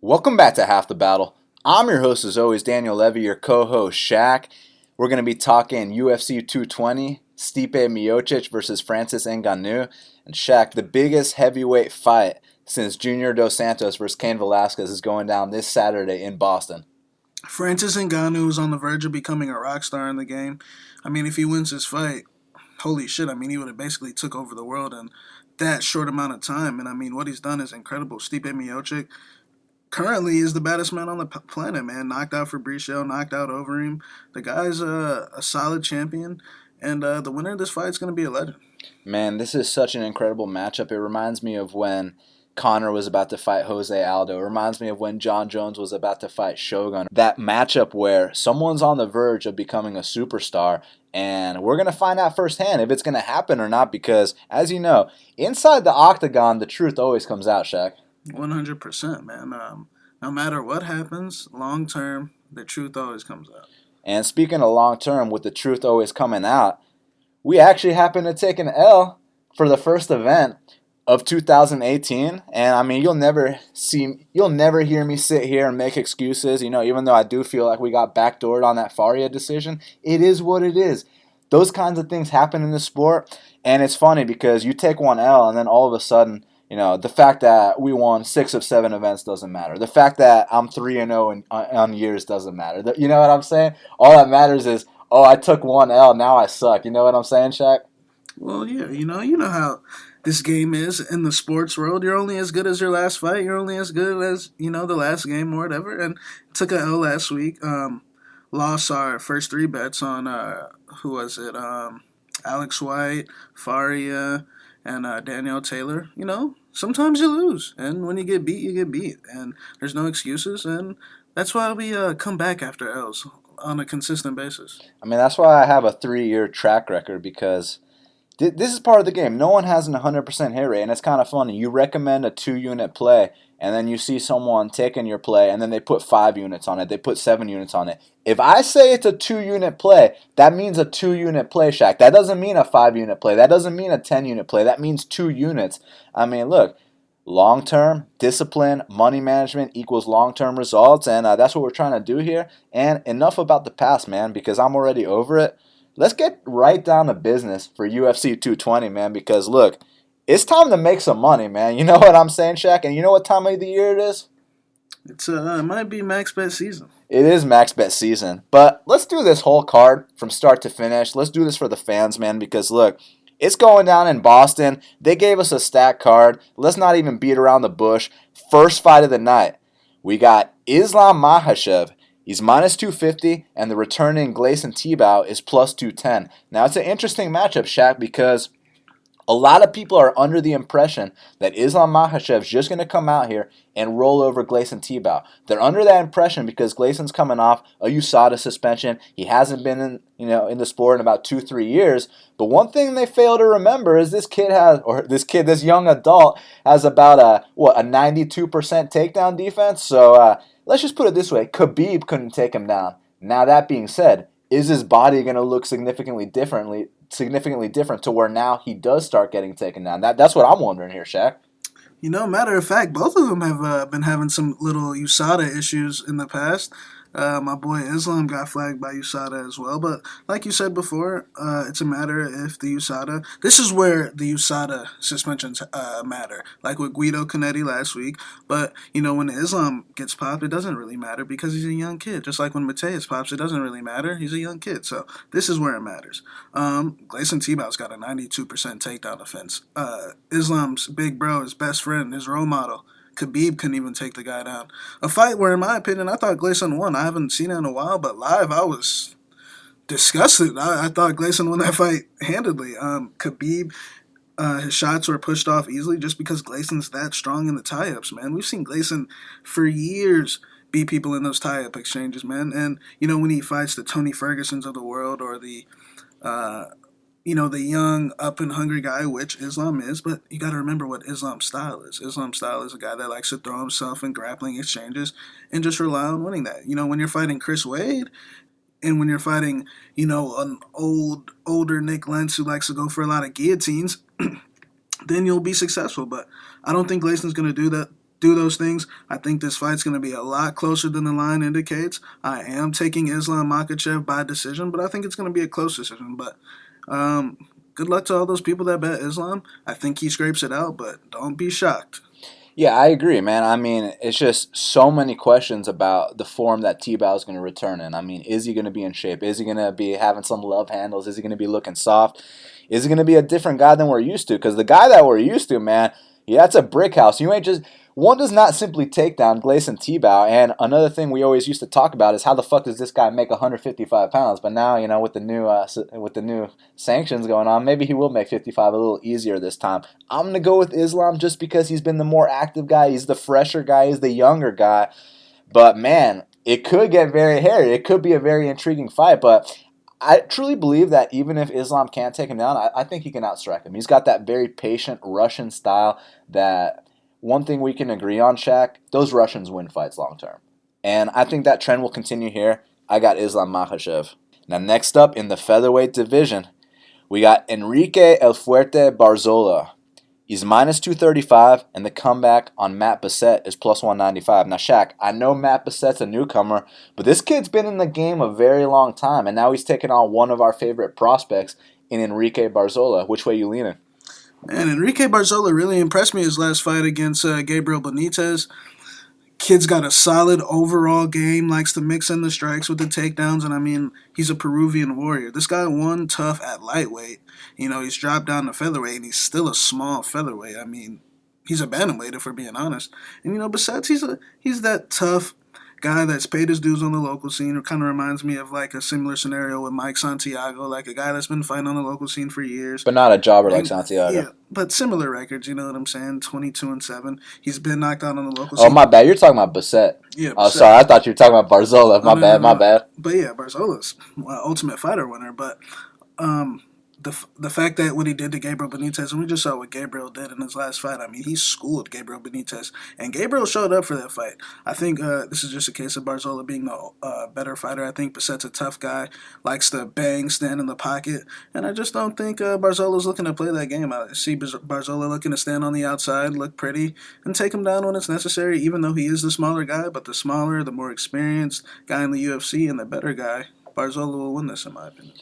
Welcome back to Half the Battle. I'm your host as always, Daniel Levi, your co-host Shaq. We're going to be talking UFC 220, Stipe Miocic versus Francis Ngannou. And Shaq, the biggest heavyweight fight since Junior Dos Santos versus Cain Velasquez is going down this Saturday in Boston. Francis Ngannou is on the verge of becoming a rock star in the game. I mean, if he wins this fight, holy shit, he would have basically took over the world in that short amount of time. And, what he's done is incredible. Stipe Miocic currently is the baddest man on the planet, man. Knocked out Fabricio, knocked out Overeem. The guy's a solid champion, and the winner of this fight is going to be a legend. Man, this is such an incredible matchup. It reminds me of when Conor was about to fight Jose Aldo. It reminds me of when John Jones was about to fight Shogun. That matchup where someone's on the verge of becoming a superstar, and we're going to find out firsthand if it's going to happen or not because, as you know, inside the octagon, the truth always comes out, Shaq. 100%, man. No matter what happens, long term, the truth always comes out. And speaking of long term, with the truth always coming out, we actually happened to take an L for the first event of 2018. And you'll never hear me sit here and make excuses. Even though I do feel like we got backdoored on that Faria decision, it is what it is. Those kinds of things happen in the sport, and it's funny because you take one L and then all of a sudden, the fact that we won 6 of 7 events doesn't matter. The fact that I'm 3-0 on years doesn't matter. You know what I'm saying? All that matters is, I took one L, now I suck. You know what I'm saying, Shaq? Well, yeah, you know how this game is in the sports world. You're only as good as your last fight. You're only as good as, the last game or whatever. And took an L last week. Lost our first 3 bets on, who was it? Alex White, Faria, and Danielle Taylor. Sometimes you lose, and when you get beat, you get beat, and there's no excuses, and that's why we come back after L's on a consistent basis. That's why I have a 3-year track record, because this is part of the game. No one has an 100% hit rate, and it's kind of funny. You recommend a 2-unit play, and then you see someone taking your play, and then they put 5 units on it. They put 7 units on it. If I say it's a 2-unit play, that means a 2-unit play, Shaq. That doesn't mean a 5-unit play. That doesn't mean a 10-unit play. That means 2 units. Look, long-term discipline, money management equals long-term results, and that's what we're trying to do here. And enough about the past, man, because I'm already over it. Let's get right down to business for UFC 220, man, because, look, it's time to make some money, man. You know what I'm saying, Shaq? And you know what time of the year it is? It might be max bet season. It is max bet season. But let's do this whole card from start to finish. Let's do this for the fans, man, because, look, it's going down in Boston. They gave us a stacked card. Let's not even beat around the bush. First fight of the night. We got Islam Makhachev. He's minus 250, and the returning Gleison Tibau is plus 210. Now, it's an interesting matchup, Shaq, because a lot of people are under the impression that Islam Makhachev's just going to come out here and roll over Gleison Tibau. They're under that impression because Gleison's coming off a USADA suspension. He hasn't been in the sport in about 2-3 years. But one thing they fail to remember is this young adult has about a 92% takedown defense. So let's just put it this way: Khabib couldn't take him down. Now that being said, is his body going to look significantly different to where now he does start getting taken down? That's what I'm wondering here, Shaq. Matter of fact, both of them have been having some little USADA issues in the past. My boy Islam got flagged by USADA as well. But like you said before, it's a matter if the USADA... This is where the USADA suspensions matter. Like with Guido Canetti last week. But, when Islam gets popped, it doesn't really matter because he's a young kid. Just like when Mateus pops, it doesn't really matter. He's a young kid. So this is where it matters. Gleison Tibau's got a 92% takedown defense. Islam's big bro, his best friend, his role model, Khabib couldn't even take the guy down. A fight where, in my opinion, I thought Gleison won. I haven't seen it in a while, but live, I was disgusted. I thought Gleison won that fight handedly. Khabib, his shots were pushed off easily just because Gleison's that strong in the tie-ups, man. We've seen Gleison for years beat people in those tie-up exchanges, man. And, when he fights the Tony Fergusons of the world or the young, up and hungry guy, which Islam is, but you got to remember what Islam's style is. Islam's style is a guy that likes to throw himself in grappling exchanges and just rely on winning that. When you're fighting Chris Wade and when you're fighting, an older Nick Lentz who likes to go for a lot of guillotines, then you'll be successful. But I don't think Gleison's going to do do those things, I think this fight's going to be a lot closer than the line indicates. I am taking Islam Makhachev by decision, but I think it's going to be a close decision. But good luck to all those people that bet Islam. I think he scrapes it out, but don't be shocked. Yeah, I agree, man. I mean, it's just so many questions about the form that Tibau is going to return in. I mean, is he going to be in shape? Is he going to be having some love handles? Is he going to be looking soft? Is he going to be a different guy than we're used to? Because the guy that we're used to, man, yeah, that's a brick house. You ain't just one does not simply take down Gleison Tibau. And another thing we always used to talk about is how the fuck does this guy make 155 pounds? But now, you know, with the new sanctions going on, maybe he will make 55 a little easier this time. I'm gonna go with Islam just because he's been the more active guy. He's the fresher guy. He's the younger guy. But man, it could get very hairy. It could be a very intriguing fight. But I truly believe that even if Islam can't take him down, I think he can outstrike him. He's got that very patient Russian style that. One thing we can agree on, Shaq, those Russians win fights long term. And I think that trend will continue here. I got Islam Makhachev. Now, next up in the featherweight division, we got Enrique El Fuerte Barzola. He's minus 235, and the comeback on Matt Bassette is plus 195. Now, Shaq, I know Matt Bassette's a newcomer, but this kid's been in the game a very long time, and now he's taking on one of our favorite prospects in Enrique Barzola. Which way you leaning? Man, Enrique Barzola really impressed me his last fight against Gabriel Benitez. Kid's got a solid overall game, likes to mix in the strikes with the takedowns, and I mean, he's a Peruvian warrior. This guy won tough at lightweight. You know, he's dropped down to featherweight, and he's still a small featherweight. I mean, he's a bantamweight, if we're being honest. And, you know, besides, he's that tough guy that's paid his dues on the local scene. It kind of reminds me of like a similar scenario with Mike Santiago, like a guy that's been fighting on the local scene for years. But not a jobber like Santiago. Yeah, but similar records, you know what I'm saying? 22-7. He's been knocked out on the local scene. Oh, my bad. You're talking about Bassette. Yeah, Bassette. Oh, sorry. I thought you were talking about Barzola. My bad. But yeah, Barzola's Ultimate Fighter winner. But the fact that what he did to Gabriel Benitez, and we just saw what Gabriel did in his last fight. I mean, he schooled Gabriel Benitez, and Gabriel showed up for that fight. I think this is just a case of Barzola being the better fighter. I think Bassette's a tough guy, likes to bang, stand in the pocket, and I just don't think Barzola's looking to play that game. I see Barzola looking to stand on the outside, look pretty, and take him down when it's necessary, even though he is the smaller guy, but the smaller, the more experienced guy in the UFC and the better guy, Barzola will win this, in my opinion.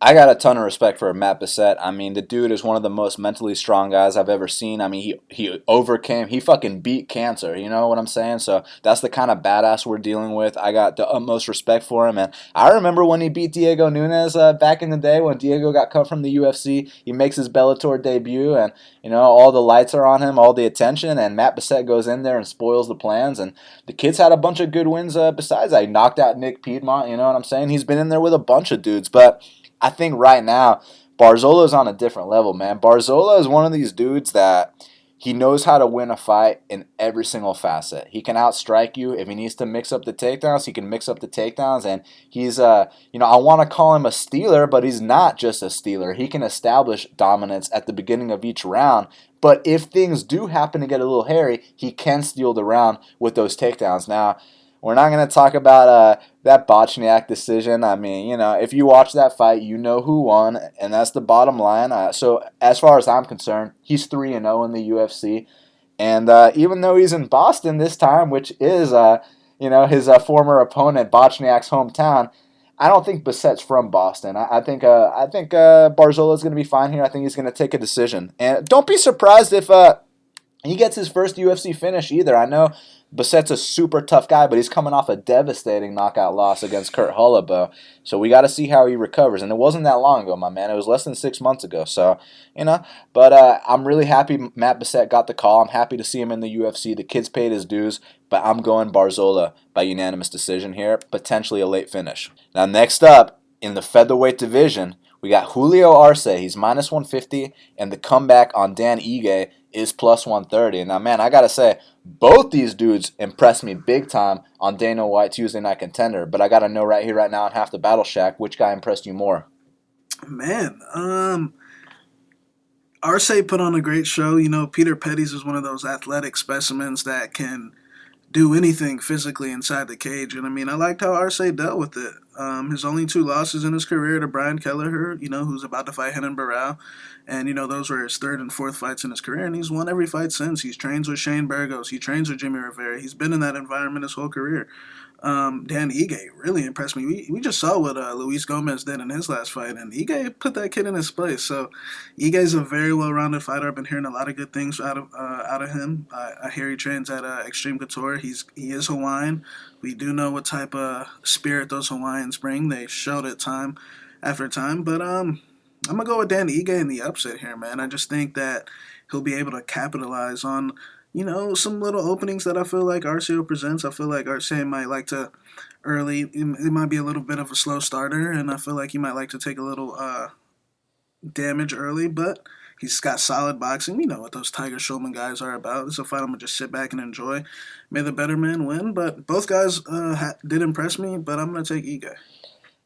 I got a ton of respect for Matt Bassette. I mean, the dude is one of the most mentally strong guys I've ever seen. I mean, he fucking beat cancer, you know what I'm saying? So that's the kind of badass we're dealing with. I got the utmost respect for him. And I remember when he beat Diego Nunes back in the day when Diego got cut from the UFC. He makes his Bellator debut, and, you know, all the lights are on him, all the attention, and Matt Bassette goes in there and spoils the plans. And the kid's had a bunch of good wins besides that. He knocked out Nick Piedmont, you know what I'm saying? He's been in there with a bunch of dudes, but I think right now, Barzola's on a different level, man. Barzola is one of these dudes that he knows how to win a fight in every single facet. He can outstrike you. If he needs to mix up the takedowns, he can mix up the takedowns. And he's, I want to call him a stealer, but he's not just a stealer. He can establish dominance at the beginning of each round. But if things do happen to get a little hairy, he can steal the round with those takedowns. Now, we're not going to talk about that Bochniak decision. I mean, you know, if you watch that fight, you know who won, and that's the bottom line. So as far as I'm concerned, he's 3-0 in the UFC. And even though he's in Boston this time, which is, his former opponent, Bochniak's hometown, I don't think Bassette's from Boston. I think Barzola's going to be fine here. I think he's going to take a decision. And don't be surprised if he gets his first UFC finish either. I know Bassette's a super tough guy, but he's coming off a devastating knockout loss against Kurt Holloway. So we got to see how he recovers. And it wasn't that long ago, my man. It was less than 6 months ago. So, but I'm really happy Matt Bassette got the call. I'm happy to see him in the UFC. The kid's paid his dues, but I'm going Barzola by unanimous decision here. Potentially a late finish. Now, next up, in the featherweight division, we got Julio Arce. He's minus 150, and the comeback on Dan Ige is plus 130. And now, man, I got to say, both these dudes impressed me big time on Dana White Tuesday Night Contender. But I got to know right here, right now, on Half the Battle Shack, which guy impressed you more? Man, Arce put on a great show. You know, Peter Pettis is one of those athletic specimens that can do anything physically inside the cage. And I mean, I liked how Arce dealt with it. His only 2 losses in his career to Brian Kelleher, who's about to fight Renan Barão. And, those were his 3rd and 4th fights in his career. And he's won every fight since. He's trained with Shane Burgos. He trains with Jimmy Rivera. He's been in that environment his whole career. Dan Ige really impressed me. We just saw what Luis Gomez did in his last fight, and Ige put that kid in his place. So Ige's a very well-rounded fighter. I've been hearing a lot of good things out of him. I hear he trains at Extreme Couture. He is Hawaiian. We do know what type of spirit those Hawaiians bring. They showed it time after time. But I'm gonna go with Dan Ige in the upset here, man. I just think that he'll be able to capitalize on some little openings that I feel like Arce presents. I feel like Arce might like to early. It might be a little bit of a slow starter, and I feel like he might like to take a little damage early, but he's got solid boxing. You know what those Tiger Showman guys are about. It's a fight I'm going to just sit back and enjoy. May the better man win, but both guys did impress me, but I'm going to take Ige.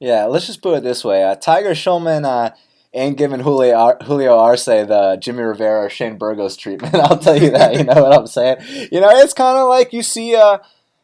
Yeah, let's just put it this way. Tiger Showman ain't giving Julio Arce the Jimmy Rivera or Shane Burgos treatment. I'll tell you that. You know what I'm saying? It's kind of like you see,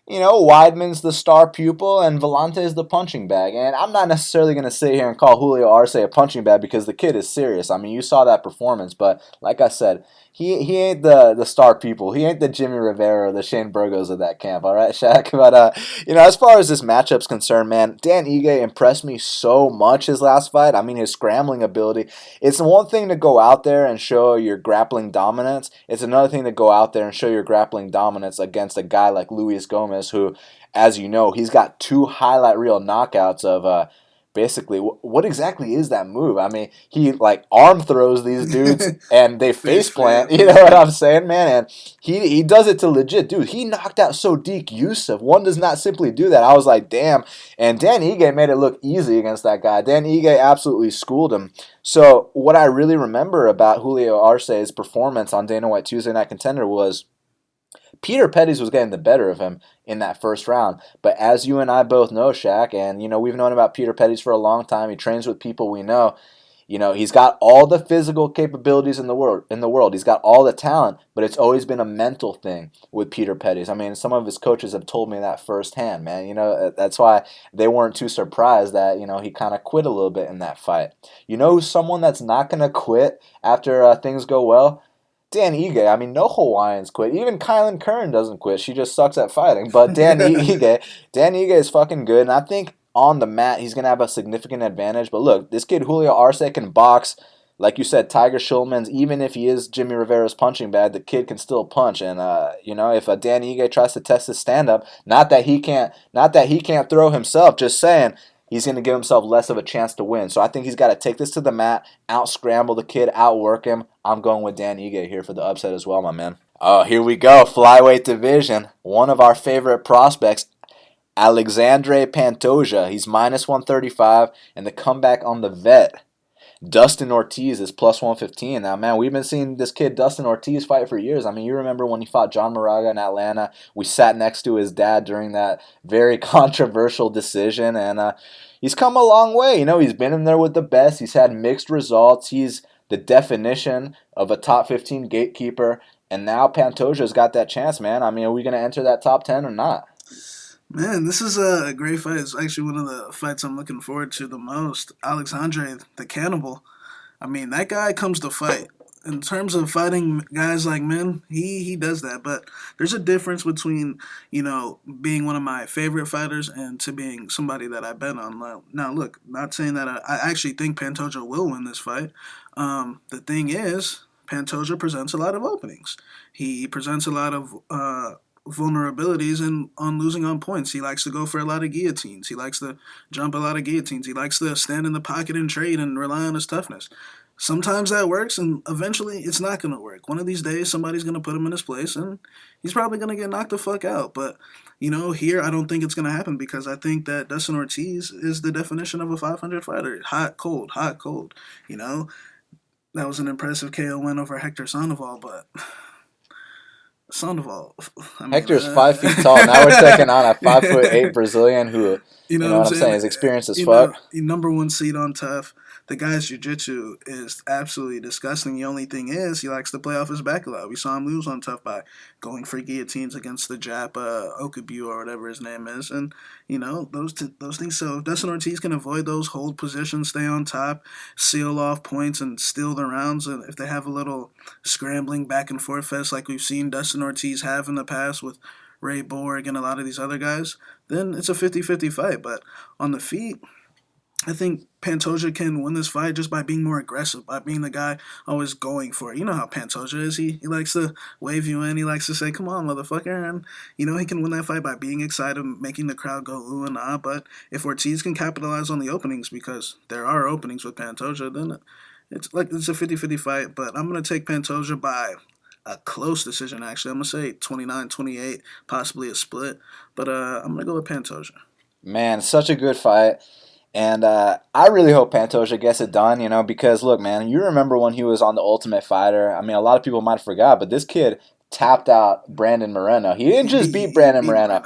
Weidman's the star pupil and Volante's the punching bag. And I'm not necessarily going to sit here and call Julio Arce a punching bag because the kid is serious. I mean, you saw that performance. But like I said, he ain't the star pupil. He ain't the Jimmy Rivera or the Shane Burgos of that camp. All right, Shaq? But, as far as this matchup's concerned, man, Dan Ige impressed me so much his last fight. I mean, his scrambling ability. It's one thing to go out there and show your grappling dominance. It's another thing to go out there and show your grappling dominance against a guy like Luis Gomez, who, as you know, he's got 2 highlight reel knockouts of basically, what exactly is that move? I mean, he arm throws these dudes and they face plant. You know what I'm saying, man? And he does it to legit, dude. He knocked out Sodiq Yusuff. One does not simply do that. I was like, damn. And Dan Ige made it look easy against that guy. Dan Ige absolutely schooled him. So what I really remember about Julio Arce's performance on Dana White Tuesday Night Contender was Peter Pettis was getting the better of him in that first round. But as you and I both know, Shaq, and we've known about Peter Pettis for a long time. He trains with people we know. He's got all the physical capabilities in the world. He's got all the talent, but it's always been a mental thing with Peter Pettis. I mean, some of his coaches have told me that firsthand, man. That's why they weren't too surprised that, he kind of quit a little bit in that fight. Who's someone that's not going to quit after things go well? Dan Ige. I mean, no Hawaiians quit. Even Kylan Kern doesn't quit. She just sucks at fighting. But Dan Ige is fucking good. And I think on the mat, he's going to have a significant advantage. But look, this kid Julio Arce can box. Like you said, Tiger Schulman's, even if he is Jimmy Rivera's punching bag, the kid can still punch. And, if a Dan Ige tries to test his stand-up, not that he can't throw himself, just saying, he's going to give himself less of a chance to win. So I think he's got to take this to the mat, out-scramble the kid, outwork him. I'm going with Dan Ige here for the upset as well, my man. Oh, here we go. Flyweight division. One of our favorite prospects, Alexandre Pantoja. He's minus 135, and the comeback on the vet, Dustin Ortiz, is plus 115. Now, man, we've been seeing this kid Dustin Ortiz fight for years. I mean, you remember when he fought John Moraga in Atlanta. We sat next to his dad during that very controversial decision, and he's come a long way. He's been in there with the best. He's had mixed results. He's the definition of a top 15 gatekeeper, and now Pantoja's got that chance, man. I mean, are we going to enter that top 10 or not? Man, this is a great fight. It's actually one of the fights I'm looking forward to the most. Alexandre, the cannibal. I mean, that guy comes to fight. In terms of fighting guys like men, he does that. But there's a difference between, being one of my favorite fighters and to being somebody that I bet on. Now, look, not saying that I actually think Pantoja will win this fight. The thing is, Pantoja presents a lot of openings. He presents a lot of vulnerabilities and on losing on points. He likes to go for a lot of guillotines. He likes to jump a lot of guillotines. He likes to stand in the pocket and trade and rely on his toughness. Sometimes that works, and eventually it's not going to work. One of these days, somebody's going to put him in his place, and he's probably going to get knocked the fuck out. But, here I don't think it's going to happen because I think that Dustin Ortiz is the definition of a 500 fighter. Hot, cold, hot, cold. That was an impressive KO win over Hector Sandoval, but Sandoval. Hector's 5 feet tall. Now we're taking on a 5'8" Brazilian who, you know what I'm saying, is experienced as fuck. Number 1 seed on Tough. the guy's jiu-jitsu is absolutely disgusting. The only thing is he likes to play off his back a lot. We saw him lose on Tough by going for guillotines against the Jap Okabu or whatever his name is. And, those things. So if Dustin Ortiz can avoid those, hold positions, stay on top, seal off points, and steal the rounds, and if they have a little scrambling back and forth fest like we've seen Dustin Ortiz have in the past with Ray Borg and a lot of these other guys, then it's a 50-50 fight. But on the feet, I think Pantoja can win this fight just by being more aggressive, by being the guy always going for it. You know how Pantoja is. He likes to wave you in. He likes to say, come on, motherfucker. And, he can win that fight by being excited, making the crowd go ooh and ah. But if Ortiz can capitalize on the openings, because there are openings with Pantoja, then it's a 50-50 fight. But I'm going to take Pantoja by a close decision, actually. I'm going to say 29-28, possibly a split. But I'm going to go with Pantoja. Man, such a good fight. And I really hope Pantoja gets it done, because, look, man, you remember when he was on The Ultimate Fighter. I mean, a lot of people might have forgot, but this kid tapped out Brandon Moreno. He didn't just beat Brandon Moreno.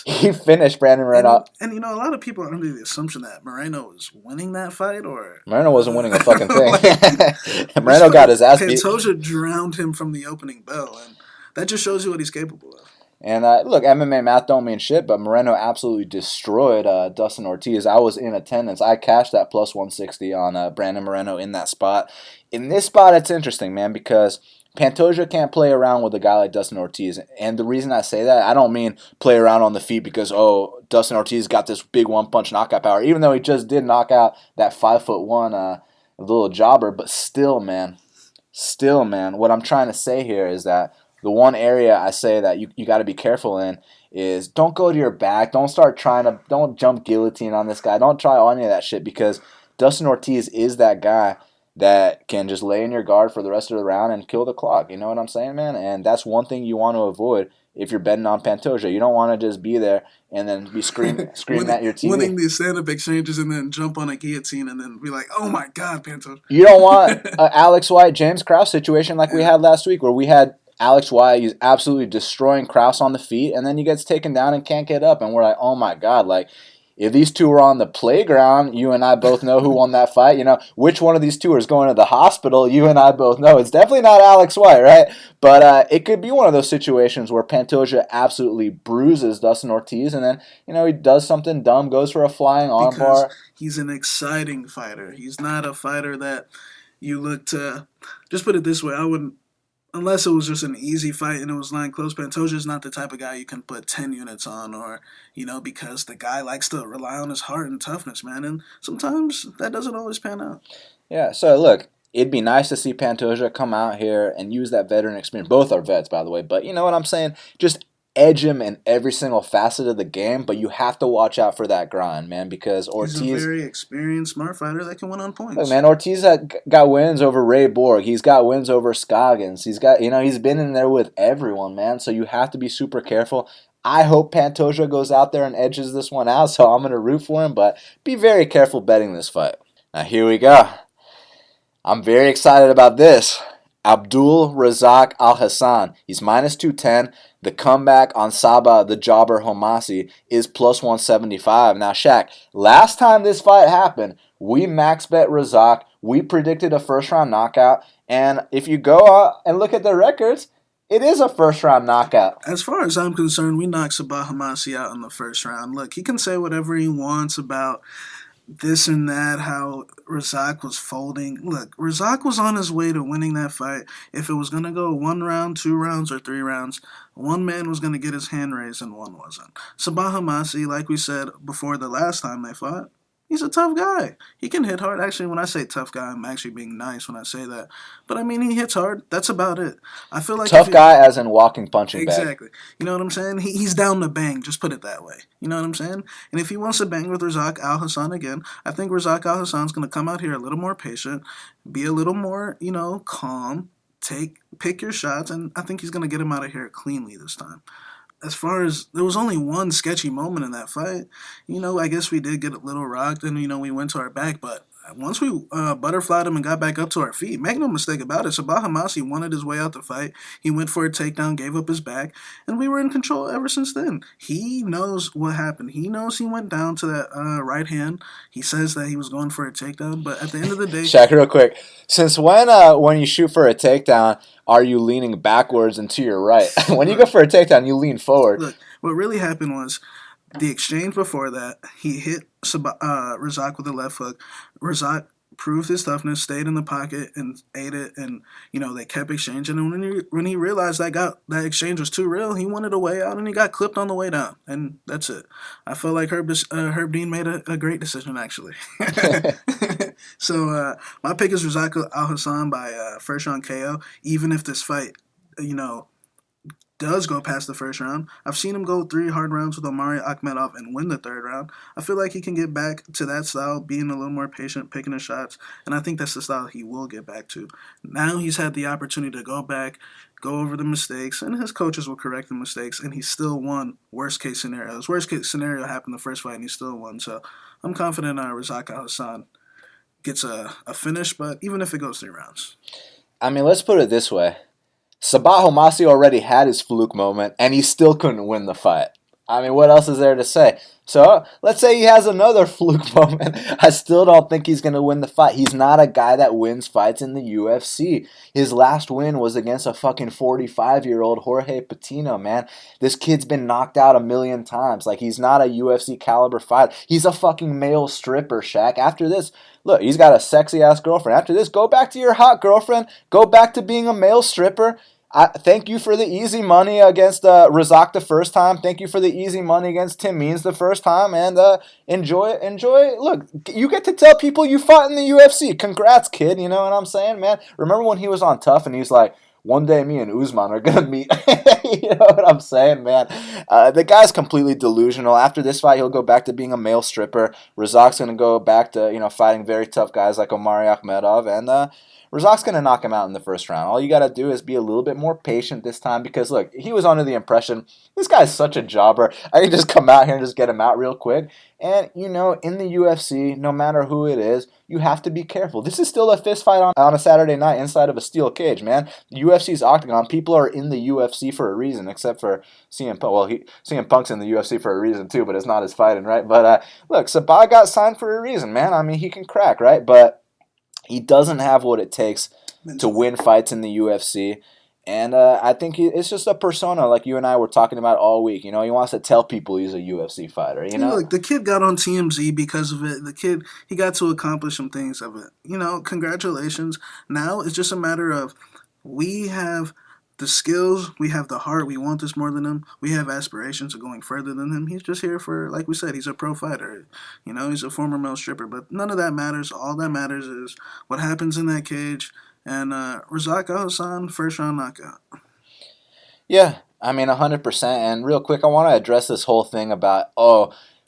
He finished Brandon Moreno. And a lot of people are under the assumption that Moreno was winning that fight, or... Moreno wasn't winning a fucking thing. Moreno got his ass beat. Pantoja drowned him from the opening bell, and that just shows you what he's capable of. And look, MMA math don't mean shit, but Moreno absolutely destroyed Dustin Ortiz. I was in attendance. I cashed that plus 160 on Brandon Moreno in that spot. In this spot, it's interesting, man, because Pantoja can't play around with a guy like Dustin Ortiz. And the reason I say that, I don't mean play around on the feet because, Dustin Ortiz got this big one-punch knockout power, even though he just did knock out that 5'1" little jobber. But still, man, what I'm trying to say here is that the one area I say that you got to be careful in is don't go to your back. Don't jump guillotine on this guy. Don't try any of that shit because Dustin Ortiz is that guy that can just lay in your guard for the rest of the round and kill the clock. You know what I'm saying, man? And that's one thing you want to avoid if you're betting on Pantoja. You don't want to just be there and then be screaming at your TV. Winning these stand-up exchanges and then jump on a guillotine and then be like, oh my God, Pantoja. You don't want an Alex White, James Krause situation like we had last week where we had Alex White, he's absolutely destroying Krause on the feet, and then he gets taken down and can't get up. And we're like, oh my God, if these two were on the playground, you and I both know who won that fight. Which one of these two is going to the hospital, you and I both know. It's definitely not Alex White, right? But it could be one of those situations where Pantoja absolutely bruises Dustin Ortiz, and then, he does something dumb, goes for a flying armbar. He's an exciting fighter. He's not a fighter that you look to, just put it this way, unless it was just an easy fight and it was lying close, Pantoja is not the type of guy you can put 10 units on or, because the guy likes to rely on his heart and toughness, man. And sometimes that doesn't always pan out. Yeah, so look, it'd be nice to see Pantoja come out here and use that veteran experience. Both are vets, by the way, but you know what I'm saying? Just edge him in every single facet of the game, but you have to watch out for that grind, man, because Ortiz... He's a very experienced, smart fighter that can win on points. Look, man, Ortiz got wins over Ray Borg. He's got wins over Scoggins. He's got, he's been in there with everyone, man, so you have to be super careful. I hope Pantoja goes out there and edges this one out, so I'm going to root for him, but be very careful betting this fight. Now, here we go. I'm very excited about this. Abdul Razak Alhassan. He's minus 210. The comeback on Sabah, the jobber Homasi, is plus 175. Now, Shaq, last time this fight happened, we max bet Razak. We predicted a first-round knockout. And if you go out and look at the records, it is a first-round knockout. As far as I'm concerned, we knocked Sabah Homasi out in the first round. Look, he can say whatever he wants about this and that, how Razak was folding. Look, Razak was on his way to winning that fight. If it was going to go 1 round, 2 rounds, or 3 rounds, one man was going to get his hand raised and one wasn't. Sabah Homasi, like we said before the last time they fought, he's a tough guy. He can hit hard. Actually, when I say tough guy, I'm actually being nice when I say that. But, I mean, he hits hard. That's about it. I feel like tough guy as in walking, punching bag. Exactly. You know what I'm saying? He's down to bang. Just put it that way. You know what I'm saying? And if he wants to bang with Razak Alhassan again, I think Razak Alhassan's going to come out here a little more patient, be a little more, calm, pick your shots, and I think he's going to get him out of here cleanly this time. As far as, there was only one sketchy moment in that fight. I guess we did get a little rocked and, we went to our back, but once we butterflied him and got back up to our feet, make no mistake about it, Sabah Homasi wanted his way out the fight. He went for a takedown, gave up his back, and we were in control ever since then. He knows what happened. He knows he went down to that right hand. He says that he was going for a takedown, but at the end of the day... Shaq, real quick. Since when you shoot for a takedown, are you leaning backwards and to your right? When you go for a takedown, you lean forward. Look, what really happened was the exchange before that, he hit Razak with a left hook. Razak proved his toughness, stayed in the pocket, and ate it. And they kept exchanging. And when he realized that exchange was too real, he wanted a way out, and he got clipped on the way down. And that's it. I feel like Herb Dean made a great decision, actually. So my pick is Razak Alhassan by first round KO. Even if this fight, does go past the first round. I've seen him go 3 hard rounds with Omari Akhmedov and win the third round. I feel like he can get back to that style, being a little more patient, picking his shots, and I think that's the style he will get back to. Now he's had the opportunity to go back, go over the mistakes, and his coaches will correct the mistakes, and he still won worst-case scenarios. Worst-case scenario happened the first fight, and he still won, so I'm confident Razak Al-Hassan gets a finish, but even if it goes 3 rounds. I mean, let's put it this way. Sabah Homasi already had his fluke moment, and he still couldn't win the fight. I mean, what else is there to say? So, let's say he has another fluke moment. I still don't think he's going to win the fight. He's not a guy that wins fights in the UFC. His last win was against a fucking 45-year-old Jorge Patino, man. This kid's been knocked out a million times. Like, he's not a UFC caliber fighter. He's a fucking male stripper, Shaq. After this, look, he's got a sexy-ass girlfriend. After this, go back to your hot girlfriend. Go back to being a male stripper. Thank you for the easy money against Razak the first time. Thank you for the easy money against Tim Means the first time. And enjoy. Look, you get to tell people you fought in the UFC. Congrats, kid. You know what I'm saying, man? Remember when he was on Tough and he's like, one day me and Usman are going to meet. You know what I'm saying, man? The guy's completely delusional. After this fight, he'll go back to being a male stripper. Razak's going to go back to, fighting very tough guys like Omari Akhmedov. And Razak's going to knock him out in the first round. All you got to do is be a little bit more patient this time because, look, he was under the impression, this guy's such a jobber. I can just come out here and just get him out real quick. And, in the UFC, no matter who it is, you have to be careful. This is still a fist fight on a Saturday night inside of a steel cage, man. UFC's Octagon. People are in the UFC for a reason, except for CM Punk. Well, CM Punk's in the UFC for a reason, too, but it's not his fighting, right? But, look, Sabah got signed for a reason, man. I mean, he can crack, right? But he doesn't have what it takes to win fights in the UFC. And I think it's just a persona like you and I were talking about all week. He wants to tell people he's a UFC fighter, Look, the kid got on TMZ because of it. The kid, he got to accomplish some things of it. Congratulations. Now it's just a matter of we have the skills, we have the heart, we want this more than him. We have aspirations of going further than him. He's just here for, like we said, he's a pro fighter. He's a former male stripper. But none of that matters. All that matters is what happens in that cage. And Razak Al-Hassan, first round knockout. Yeah, I mean, 100%. And real quick, I want to address this whole thing about,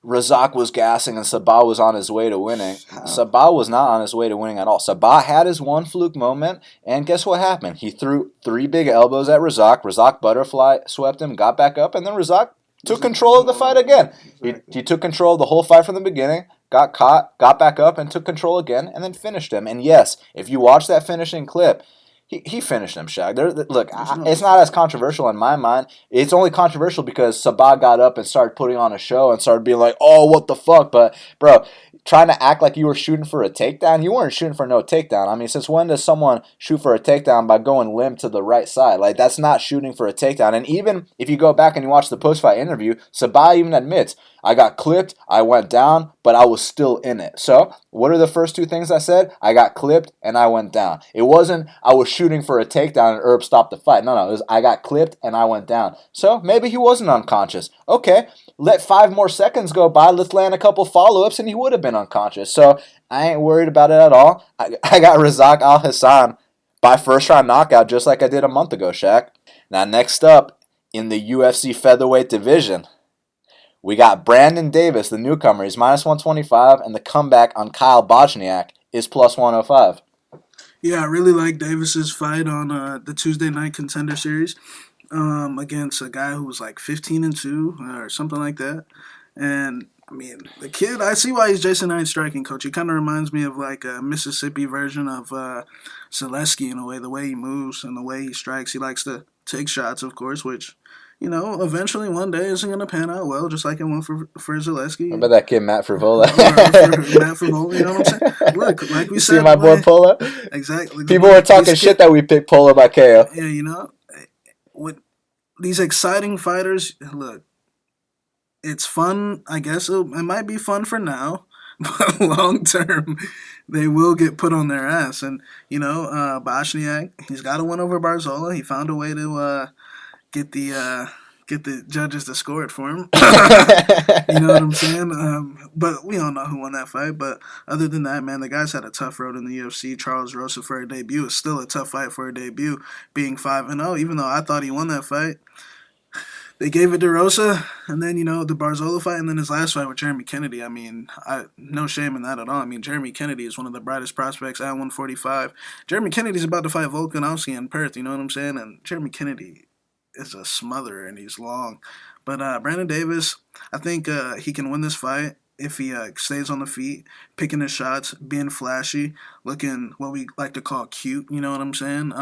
Razak was gassing and Sabah was on his way to winning. Sabah was not on his way to winning at all. Sabah had his one fluke moment, and guess what happened? He threw 3 big elbows at Razak. Razak butterfly swept him, got back up, and then Razak took control of the fight again. He took control of the whole fight from the beginning, got caught, got back up, and took control again, and then finished him. And yes, if you watch that finishing clip, he finished him, Shaq. Look, it's not as controversial in my mind. It's only controversial because Sabah got up and started putting on a show and started being like, oh, what the fuck? But, bro, trying to act like you were shooting for a takedown, you weren't shooting for no takedown. I mean, since when does someone shoot for a takedown by going limp to the right side? Like, that's not shooting for a takedown. And even if you go back and you watch the post-fight interview, Sabah even admits, I got clipped, I went down, but I was still in it. So, what are the first 2 things I said? I got clipped and I went down. It wasn't I was shooting for a takedown and Herb stopped the fight. No, it was I got clipped and I went down. So, maybe he wasn't unconscious. Okay, let 5 more seconds go by, let's land a couple follow-ups and he would have been unconscious. So, I ain't worried about it at all. I got Razak Al-Hassan by first round knockout just like I did a month ago, Shaq. Now, next up in the UFC featherweight division, we got Brandon Davis, the newcomer. He's minus 125, and the comeback on Kyle Bochniak is plus 105. Yeah, I really like Davis's fight on the Tuesday Night Contender Series against a guy who was like 15-2 or something like that. And I mean, the kid, I see why he's Jason Knight's striking coach. He kind of reminds me of like a Mississippi version of Zaleski in a way, the way he moves and the way he strikes. He likes to take shots, of course, which, eventually one day isn't going to pan out well, just like it went for Zaleski. What about that kid, Matt Frivola? Matt Frivola, you know what I'm saying? Look, like we said. See my boy Polo? Exactly. People were talking shit that we picked Polo by KO. Yeah, with these exciting fighters, look, it's fun. I guess it might be fun for now, but long term, they will get put on their ass. And Bochniak, he's got to win over Barzola. He found a way to get the judges to score it for him. You know what I'm saying? But we all know who won that fight. But other than that, man, the guy's had a tough road in the UFC. Charles Rosa for a debut is still a tough fight for a debut, being 5-0. Even though I thought he won that fight. They gave it to Rosa, and then, the Barzola fight, and then his last fight with Jeremy Kennedy. I mean, no shame in that at all. I mean, Jeremy Kennedy is one of the brightest prospects at 145. Jeremy Kennedy's about to fight Volkan in Perth, you know what I'm saying? And Jeremy Kennedy is a smotherer, and he's long. But Brandon Davis, I think he can win this fight if he stays on the feet, picking his shots, being flashy, looking what we like to call cute, you know what I'm saying?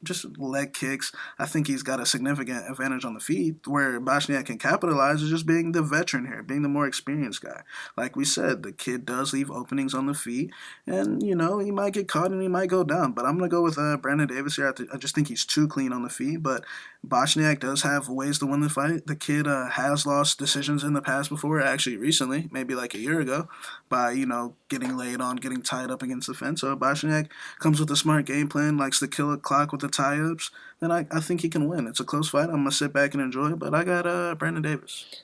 Just leg kicks. I think he's got a significant advantage on the feet. Where Bochniak can capitalize is just being the veteran here, being the more experienced guy. Like we said, the kid does leave openings on the feet, and, he might get caught and he might go down. But I'm going to go with Brandon Davis here. I just think he's too clean on the feet, but Bochniak does have ways to win the fight. The kid has lost decisions in the past before, actually recently, maybe like a year ago, by, getting laid on, getting tied up against the fence. So Bochniak comes with a smart game plan, likes to kill a clock with the tie-ups, then I think he can win. It's a close fight. I'm going to sit back and enjoy it, but I got Brandon Davis.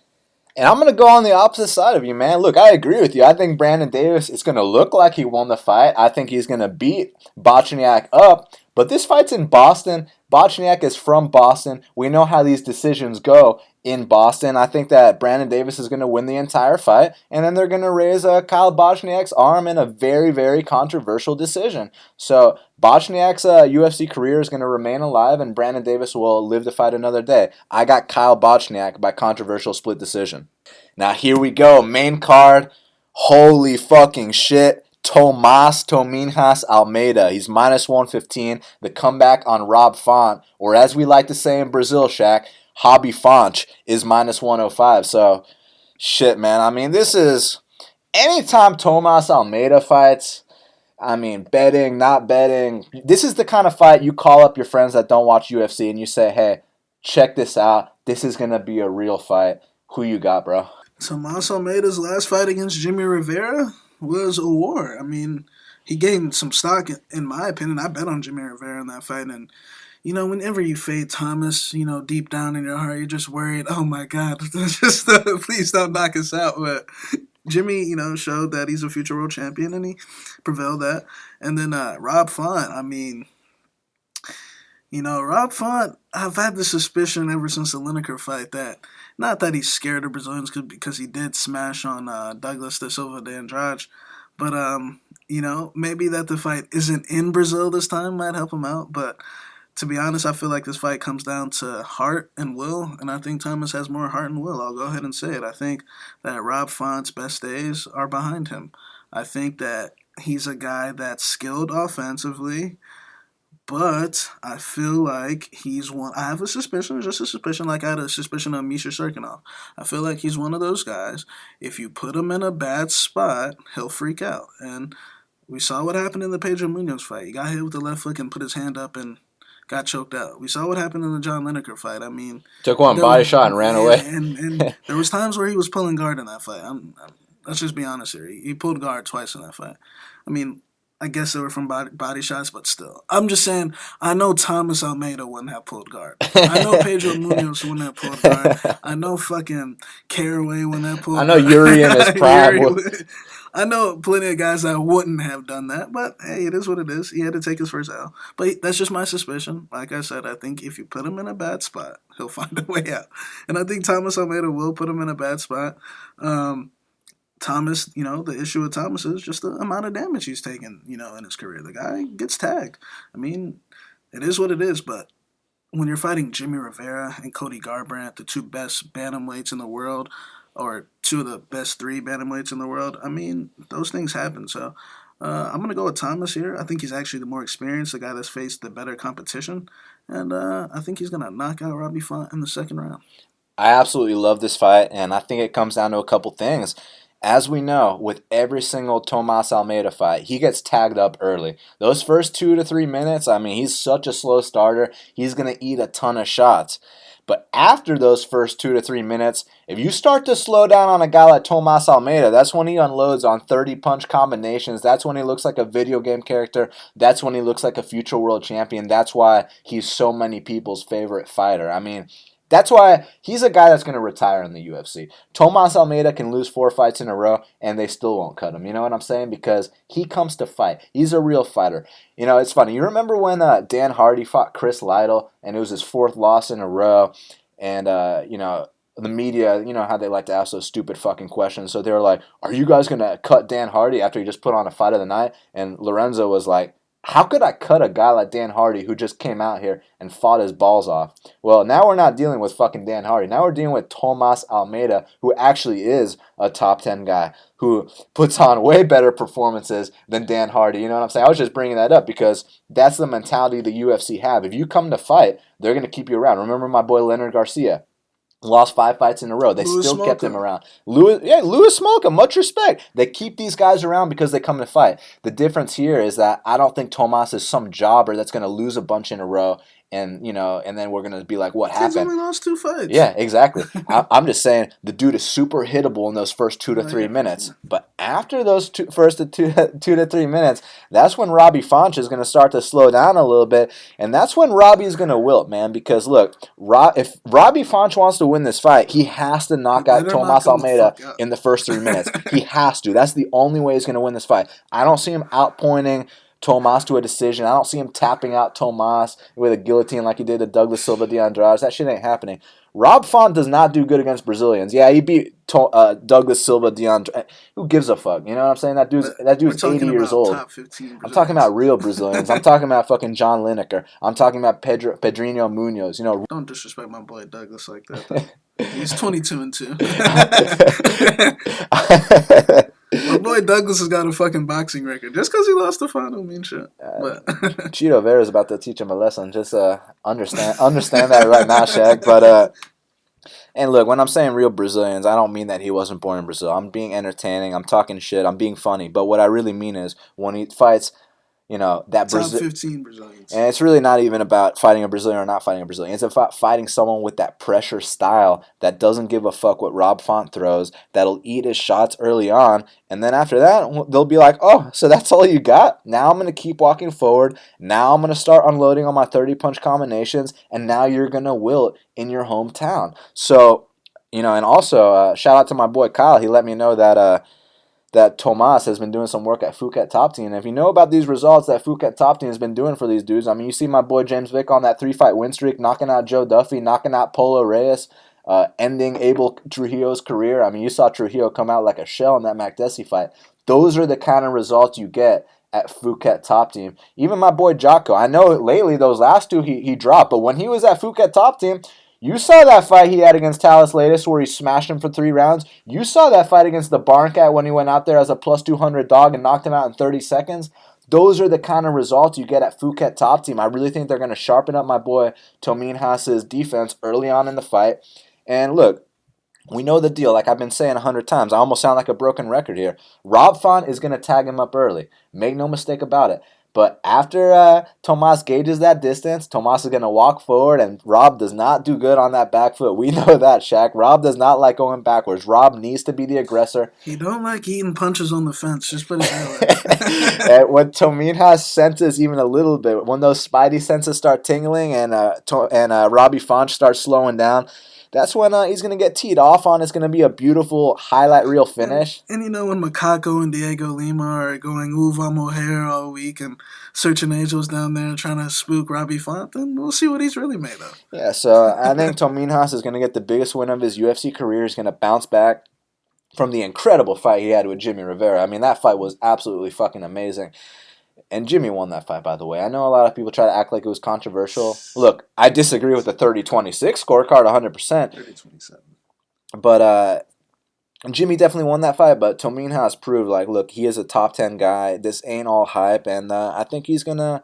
And I'm going to go on the opposite side of you, man. Look, I agree with you. I think Brandon Davis is going to look like he won the fight. I think he's going to beat Bochniak up. But this fight's in Boston. Bochniak is from Boston. We know how these decisions go in Boston. I think that Brandon Davis is going to win the entire fight, and then they're going to raise Kyle Bochniak's arm in a very, very controversial decision. So Bochniak's UFC career is going to remain alive, and Brandon Davis will live to fight another day. I got Kyle Bochniak by controversial split decision. Now here we go, main card. Holy fucking shit. Tominhas Almeida. He's minus 115. The comeback on Rob Font, or as we like to say in Brazil, Shaq, Hobby Fonch, is minus 105. So, shit, man. I mean, this is... Anytime Tomas Almeida fights, I mean, betting, not betting, this is the kind of fight you call up your friends that don't watch UFC and you say, hey, check this out. This is going to be a real fight. Who you got, bro? Tomas Almeida's last fight against Jimmy Rivera was a war. I mean, he gained some stock, in my opinion. I bet on Jimmy Rivera in that fight. And, whenever you fade Thomas, deep down in your heart, you're just worried, oh my God, just please don't knock us out. But Jimmy, showed that he's a future world champion, and he prevailed that. And then Rob Font, I mean, Rob Font, I've had the suspicion ever since the Lineker fight that, not that he's scared of Brazilians because he did smash on Douglas da Silva de Andrade, but, maybe that the fight isn't in Brazil this time might help him out. But to be honest, I feel like this fight comes down to heart and will, and I think Thomas has more heart and will. I'll go ahead and say it. I think that Rob Font's best days are behind him. I think that he's a guy that's skilled offensively, but I feel like he's one. I have a suspicion, just a suspicion, like I had a suspicion of Misha Serkinov. I feel like he's one of those guys. If you put him in a bad spot, he'll freak out. And we saw what happened in the Pedro Munoz fight. He got hit with the left hook and put his hand up and got choked out. We saw what happened in the John Lineker fight. I mean, took one body shot and ran away. And there was times where he was pulling guard in that fight. Let's just be honest here. He pulled guard twice in that fight. I mean, I guess they were from body shots, but still. I'm just saying, I know Thomas Almeida wouldn't have pulled guard. I know Pedro Munoz wouldn't have pulled guard. I know fucking Caraway wouldn't have pulled guard. I know Yuri in his prime. I know plenty of guys that wouldn't have done that, but hey, it is what it is. He had to take his first L. But that's just my suspicion. Like I said, I think if you put him in a bad spot, he'll find a way out. And I think Thomas Almeida will put him in a bad spot. Thomas, the issue with Thomas is just the amount of damage he's taken, in his career. The guy gets tagged. I mean, it is what it is, but when you're fighting Jimmy Rivera and Cody Garbrandt, the two best bantamweights in the world, or two of the best 3 bantamweights in the world. I mean, those things happen. So I'm going to go with Thomas here. I think he's actually the more experienced, the guy that's faced the better competition. And I think he's going to knock out Robbie Font in the second round. I absolutely love this fight, and I think it comes down to a couple things. As we know, with every single Tomas Almeida fight, he gets tagged up early. Those first 2 to 3 minutes, I mean, he's such a slow starter. He's going to eat a ton of shots. But after those first 2 to 3 minutes, if you start to slow down on a guy like Tomas Almeida, that's when he unloads on 30-punch combinations. That's when he looks like a video game character. That's when he looks like a future world champion. That's why he's so many people's favorite fighter. I mean, that's why he's a guy that's going to retire in the UFC. Tomas Almeida can lose 4 fights in a row, and they still won't cut him. You know what I'm saying? Because he comes to fight. He's a real fighter. You know, it's funny. You remember when Dan Hardy fought Chris Lytle, and it was his 4th loss in a row, and, you know, the media, you know how they like to ask those stupid fucking questions. So they were like, are you guys going to cut Dan Hardy after he just put on a fight of the night? And Lorenzo was like, how could I cut a guy like Dan Hardy who just came out here and fought his balls off? Well, now we're not dealing with fucking Dan Hardy. Now we're dealing with Tomas Almeida, who actually is a top 10 guy, who puts on way better performances than Dan Hardy. You know what I'm saying? I was just bringing that up because that's the mentality the UFC have. If you come to fight, they're going to keep you around. Remember my boy Leonard Garcia? Lost 5 fights in a row. They still kept him around. Louis Smolka, much respect. They keep these guys around because they come to fight. The difference here is that I don't think Tomas is some jobber that's going to lose a bunch in a row and, you know, and then we're going to be like, what happened? He's only lost 2 fights. Yeah, exactly. I'm just saying the dude is super hittable in those first 2 to 3 minutes. But after those first 2 to 3 minutes, that's when Robbie Font is going to start to slow down a little bit. And that's when Robbie is going to wilt, man. Because, look, if Robbie Font wants to win this fight, he has to knock out Tomas Almeida in the first 3 minutes. He has to. That's the only way he's going to win this fight. I don't see him outpointing Tomas to a decision. I don't see him tapping out Tomas with a guillotine like he did to Douglas Silva de Andrade. That shit ain't happening. Rob Font does not do good against Brazilians. Yeah, he beat Douglas Silva de Andrade. Who gives a fuck? You know what I'm saying? That dude's 80 years old. I'm talking about real Brazilians. I'm talking about fucking John Lineker. I'm talking about Pedrinho Munoz. You know. Don't disrespect my boy Douglas like that. He's 22-2. My boy Douglas has got a fucking boxing record. Just because he lost the fight don't mean shit. But Cheeto Vera's about to teach him a lesson. Just understand that right now, Shaq. But and look, when I'm saying real Brazilians, I don't mean that he wasn't born in Brazil. I'm being entertaining. I'm talking shit. I'm being funny. But what I really mean is when he fights, you know, that top 15 Brazilians. And it's really not even about fighting a Brazilian or not fighting a Brazilian. It's about fighting someone with that pressure style that doesn't give a fuck what Rob Font throws, that'll eat his shots early on, and then after that, they'll be like, oh, so that's all you got? Now I'm going to keep walking forward. Now I'm going to start unloading on my 30-punch combinations, and now you're going to wilt in your hometown. So, you know, and also, shout out to my boy Kyle. He let me know that Tomas has been doing some work at Phuket Top Team. And if you know about these results that Phuket Top Team has been doing for these dudes, I mean, you see my boy James Vick on that 3-fight win streak, knocking out Joe Duffy, knocking out Polo Reyes, ending Abel Trujillo's career. I mean, you saw Trujillo come out like a shell in that Makdessi fight. Those are the kind of results you get at Phuket Top Team. Even my boy Jocko, I know lately those last 2 he dropped, but when he was at Phuket Top Team, you saw that fight he had against Talis Latis where he smashed him for 3 rounds. You saw that fight against the Barn Cat when he went out there as a plus 200 dog and knocked him out in 30 seconds. Those are the kind of results you get at Phuket Top Team. I really think they're going to sharpen up my boy Tomin Haas's defense early on in the fight. And look, we know the deal. Like I've been saying 100 times. I almost sound like a broken record here. Rob Font is going to tag him up early. Make no mistake about it. But after Tomas gauges that distance, Tomas is going to walk forward, and Rob does not do good on that back foot. We know that, Shaq. Rob does not like going backwards. Rob needs to be the aggressor. He don't like eating punches on the fence. Just put it that way. And when Tomin has senses even a little bit, when those spidey senses start tingling and Robbie Font starts slowing down, that's when he's going to get teed off on. It's going to be a beautiful highlight reel finish. And you know, when Macaco and Diego Lima are going Uva Mohair all week and searching angels down there trying to spook Robbie Font, then we'll see what he's really made of. Yeah, so I think Tomin Haas is going to get the biggest win of his UFC career. He's going to bounce back from the incredible fight he had with Jimmy Rivera. I mean, that fight was absolutely fucking amazing. And Jimmy won that fight, by the way. I know a lot of people try to act like it was controversial. Look, I disagree with the 30-26 scorecard 100%. 30-27. But Jimmy definitely won that fight, but Tomin has proved like, look, he is a top 10 guy. This ain't all hype, and I think he's gonna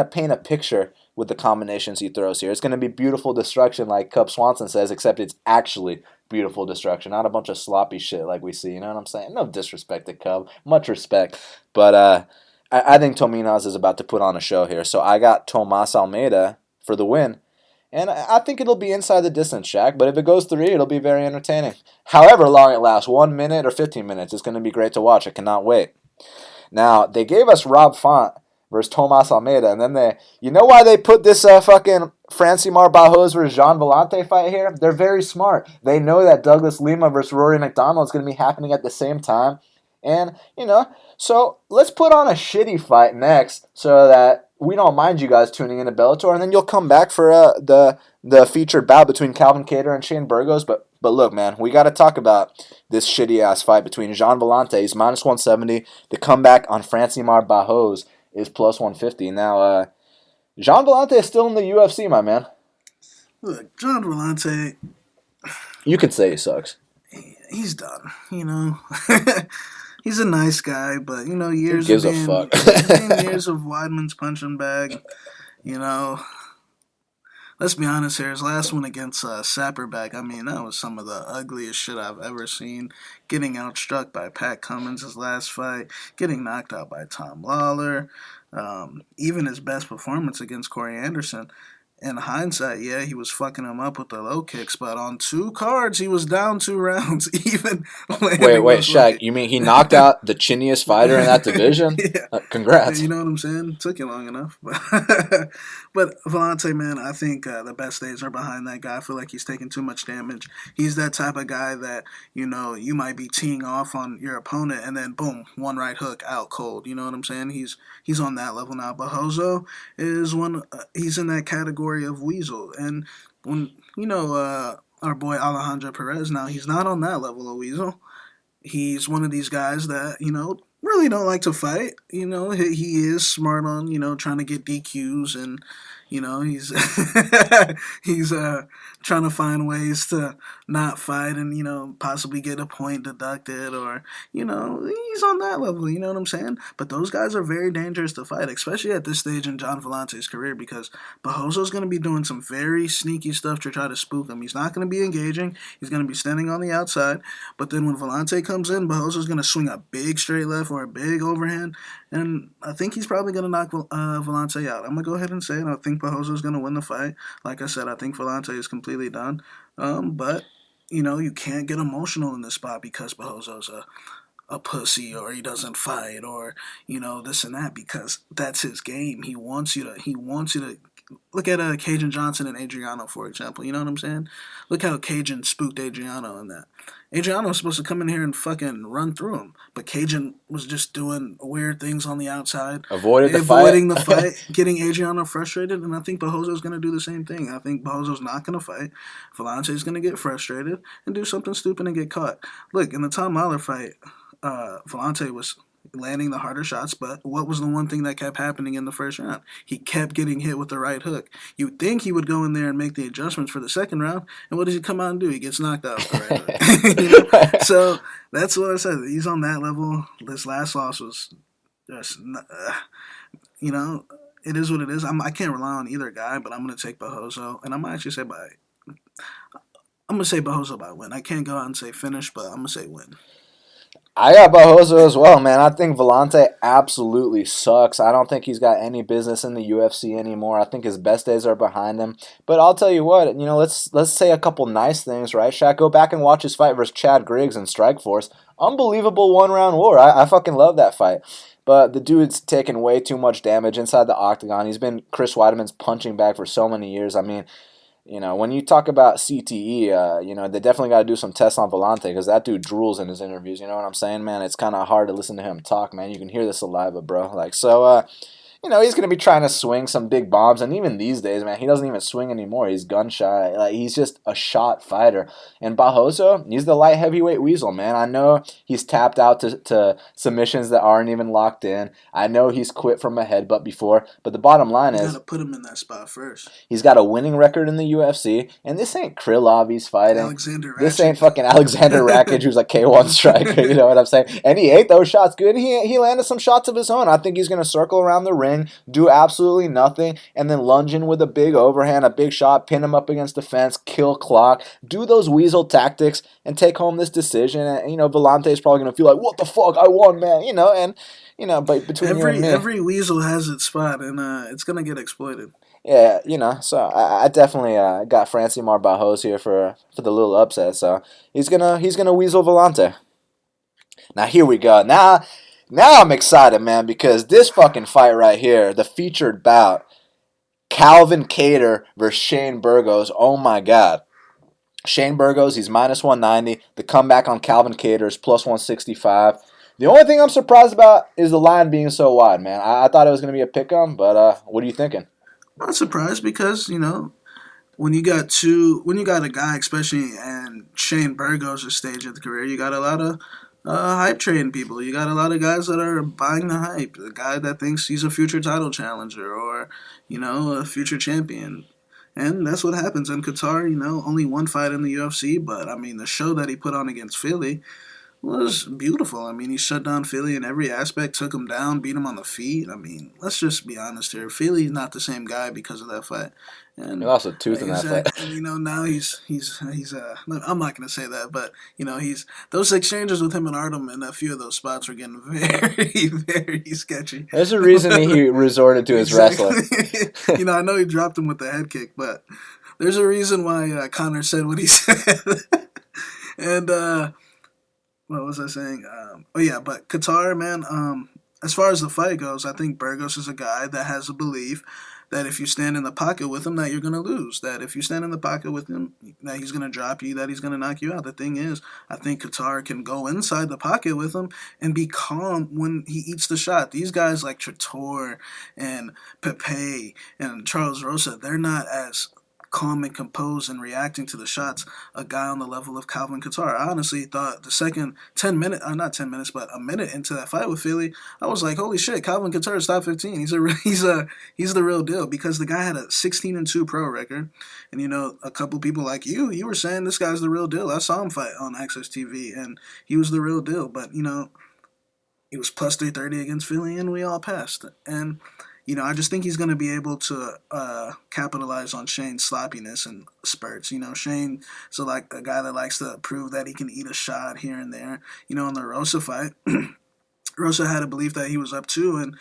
paint a picture with the combinations he throws here. It's gonna be beautiful destruction, like Cub Swanson says, except it's actually beautiful destruction, not a bunch of sloppy shit like we see. You know what I'm saying? No disrespect to Cub, much respect, but I think Tominas is about to put on a show here. So I got Tomas Almeida for the win. And I think it'll be inside the distance, Shaq. But if it goes 3, it'll be very entertaining. However long it lasts, 1 minute or 15 minutes, it's going to be great to watch. I cannot wait. Now, they gave us Rob Font versus Tomas Almeida. And then you know why they put this fucking Francimar Barroso versus Jean Vellante fight here? They're very smart. They know that Douglas Lima versus Rory McDonald is going to be happening at the same time. And, so let's put on a shitty fight next so that we don't mind you guys tuning in to Bellator, and then you'll come back for the featured bout between Calvin Kattar and Shane Burgos. But look, man, we got to talk about this shitty-ass fight between Jean Vellante. He's minus 170. The comeback on Francimar Barroso is plus 150. Now, Jean Vellante is still in the UFC, my man. Look, Jean Vellante... You could say he sucks. He's done, He's a nice guy, but, years Who gives of a fuck? years of Weidman's punching bag, let's be honest here. His last one against Sapperback, that was some of the ugliest shit I've ever seen. Getting outstruck by Pat Cummins his last fight, getting knocked out by Tom Lawler, even his best performance against Corey Anderson. In hindsight, yeah, he was fucking him up with the low kicks, but on 2 cards, he was down 2 rounds, even. Wait, Shaq, you mean he knocked out the chinniest fighter in that division? Yeah. Congrats. You know what I'm saying? Took you long enough. But Vellante, man, I think the best days are behind that guy. I feel like he's taking too much damage. He's that type of guy that, you might be teeing off on your opponent, and then, boom, 1 right hook, out cold. You know what I'm saying? He's on that level now. Barroso is he's in that category of weasel, and when our boy Alejandro Perez, now he's not on that level of weasel. He's one of these guys that really don't like to fight. He is smart on trying to get DQs, and he's he's trying to find ways to not fight and possibly get a point deducted, or he's on that level. You know what I'm saying? But those guys are very dangerous to fight, especially at this stage in Jean Vellante's career, because Barroso's going to be doing some very sneaky stuff to try to spook him. He's not going to be engaging. He's going to be standing on the outside. But then when Vellante comes in, Barroso's going to swing a big straight left or a big overhand, and I think he's probably going to knock Vellante out. I'm going to go ahead and say it. I think Barroso's going to win the fight. Like I said, I think Vellante is completely done. But you can't get emotional in this spot because Barroso's a pussy, or he doesn't fight, or this and that, because that's his game. He wants you to look at Cajun Johnson and Adriano, for example. You know what I'm saying? Look how Cajun spooked Adriano in that. Adriano was supposed to come in here and fucking run through him, but Cajun was just doing weird things on the outside, avoiding the fight, getting Adriano frustrated, and I think Barroso's going to do the same thing. I think Barroso's not going to fight. Vellante's going to get frustrated and do something stupid and get caught. Look, in the Tom Mahler fight, Vellante was landing the harder shots, but what was the one thing that kept happening in the first round? He kept getting hit with the right hook. You'd think he would go in there and make the adjustments for the second round, and what does he come out and do? He gets knocked out with the right hook. So that's what I said. He's on that level. This last loss was just, it is what it is. I can't rely on either guy, but I'm going to take Barroso, and I'm going to say Barroso by win. I can't go out and say finish, but I'm going to say win. I got Barroso as well, man. I think Vellante absolutely sucks. I don't think he's got any business in the UFC anymore. I think his best days are behind him. But I'll tell you what, let's say a couple nice things, right? Shaq, go back and watch his fight versus Chad Griggs in Strikeforce. Unbelievable one-round war. I fucking love that fight. But the dude's taken way too much damage inside the octagon. He's been Chris Weidman's punching bag for so many years. When you talk about CTE, they definitely got to do some tests on Vellante, because that dude drools in his interviews. You know what I'm saying, man? It's kind of hard to listen to him talk, man. You can hear the saliva, bro. he's going to be trying to swing some big bombs. And even these days, man, he doesn't even swing anymore. He's gunshot. Like, he's just a shot fighter. And Barroso, he's the light heavyweight weasel, man. I know he's tapped out to submissions that aren't even locked in. I know he's quit from a headbutt before. But the bottom line is, you got to put him in that spot first. He's got a winning record in the UFC. And this ain't Krylov he's fighting. Alexandre This ain't fucking Alexander Rakic, who's a K1 striker. You know what I'm saying? And he ate those shots good. He landed some shots of his own. I think he's going to circle around the ring, do absolutely nothing, and then lunge in with a big overhand, a big shot, pin him up against the fence, kill clock, do those weasel tactics, and take home this decision. And, Vellante is probably going to feel like, what the fuck, I won, man, but between you and me. Every weasel has its spot, and it's going to get exploited. Yeah, so I definitely got Francimar Barroso here for the little upset. So he's gonna weasel Vellante. Now here we go. Now I'm excited, man, because this fucking fight right here, the featured bout, Calvin Kattar versus Shane Burgos. Oh my God. Shane Burgos, he's minus 190. The comeback on Calvin Kattar is plus 165. The only thing I'm surprised about is the line being so wide, man. I thought it was going to be a pick-em, but what are you thinking? I'm not surprised because, when you got a guy, especially in Shane Burgos' stage of the career, you got a lot of hype train people. You got a lot of guys that are buying the hype. The guy that thinks he's a future title challenger or, a future champion. And that's what happens in Kattar, only one fight in the UFC, but, the show that he put on against Philly was beautiful. He shut down Philly in every aspect, took him down, beat him on the feet. Let's just be honest here. Philly's not the same guy because of that fight. And he lost a tooth in that fight. And, now he's I'm not going to say that, but, he's those exchanges with him and Artem and a few of those spots were getting very, very sketchy. There's a reason he resorted to his wrestling. I know he dropped him with the head kick, but there's a reason why Connor said what he said. And, what was I saying? But Kattar, man, as far as the fight goes, I think Burgos is a guy that has a belief that if you stand in the pocket with him, that you're going to lose. That if you stand in the pocket with him, that he's going to drop you, that he's going to knock you out. The thing is, I think Kattar can go inside the pocket with him and be calm when he eats the shot. These guys like Trator and Pepe and Charles Rosa, they're not as calm and composed and reacting to the shots a guy on the level of Calvin Kattar. I honestly thought the second 10 minutes, not 10 minutes, but a minute into that fight with Philly, I was like, holy shit, Calvin Kattar is top 15. He's the real deal because the guy had a 16-2 pro record. And, a couple people like you were saying this guy's the real deal. I saw him fight on Access TV and he was the real deal. But, he was plus 330 against Philly and we all passed. And I just think he's going to be able to capitalize on Shane's sloppiness and spurts. Shane is a guy that likes to prove that he can eat a shot here and there. In the Rosa fight, Rosa had a belief that he was up 2, and,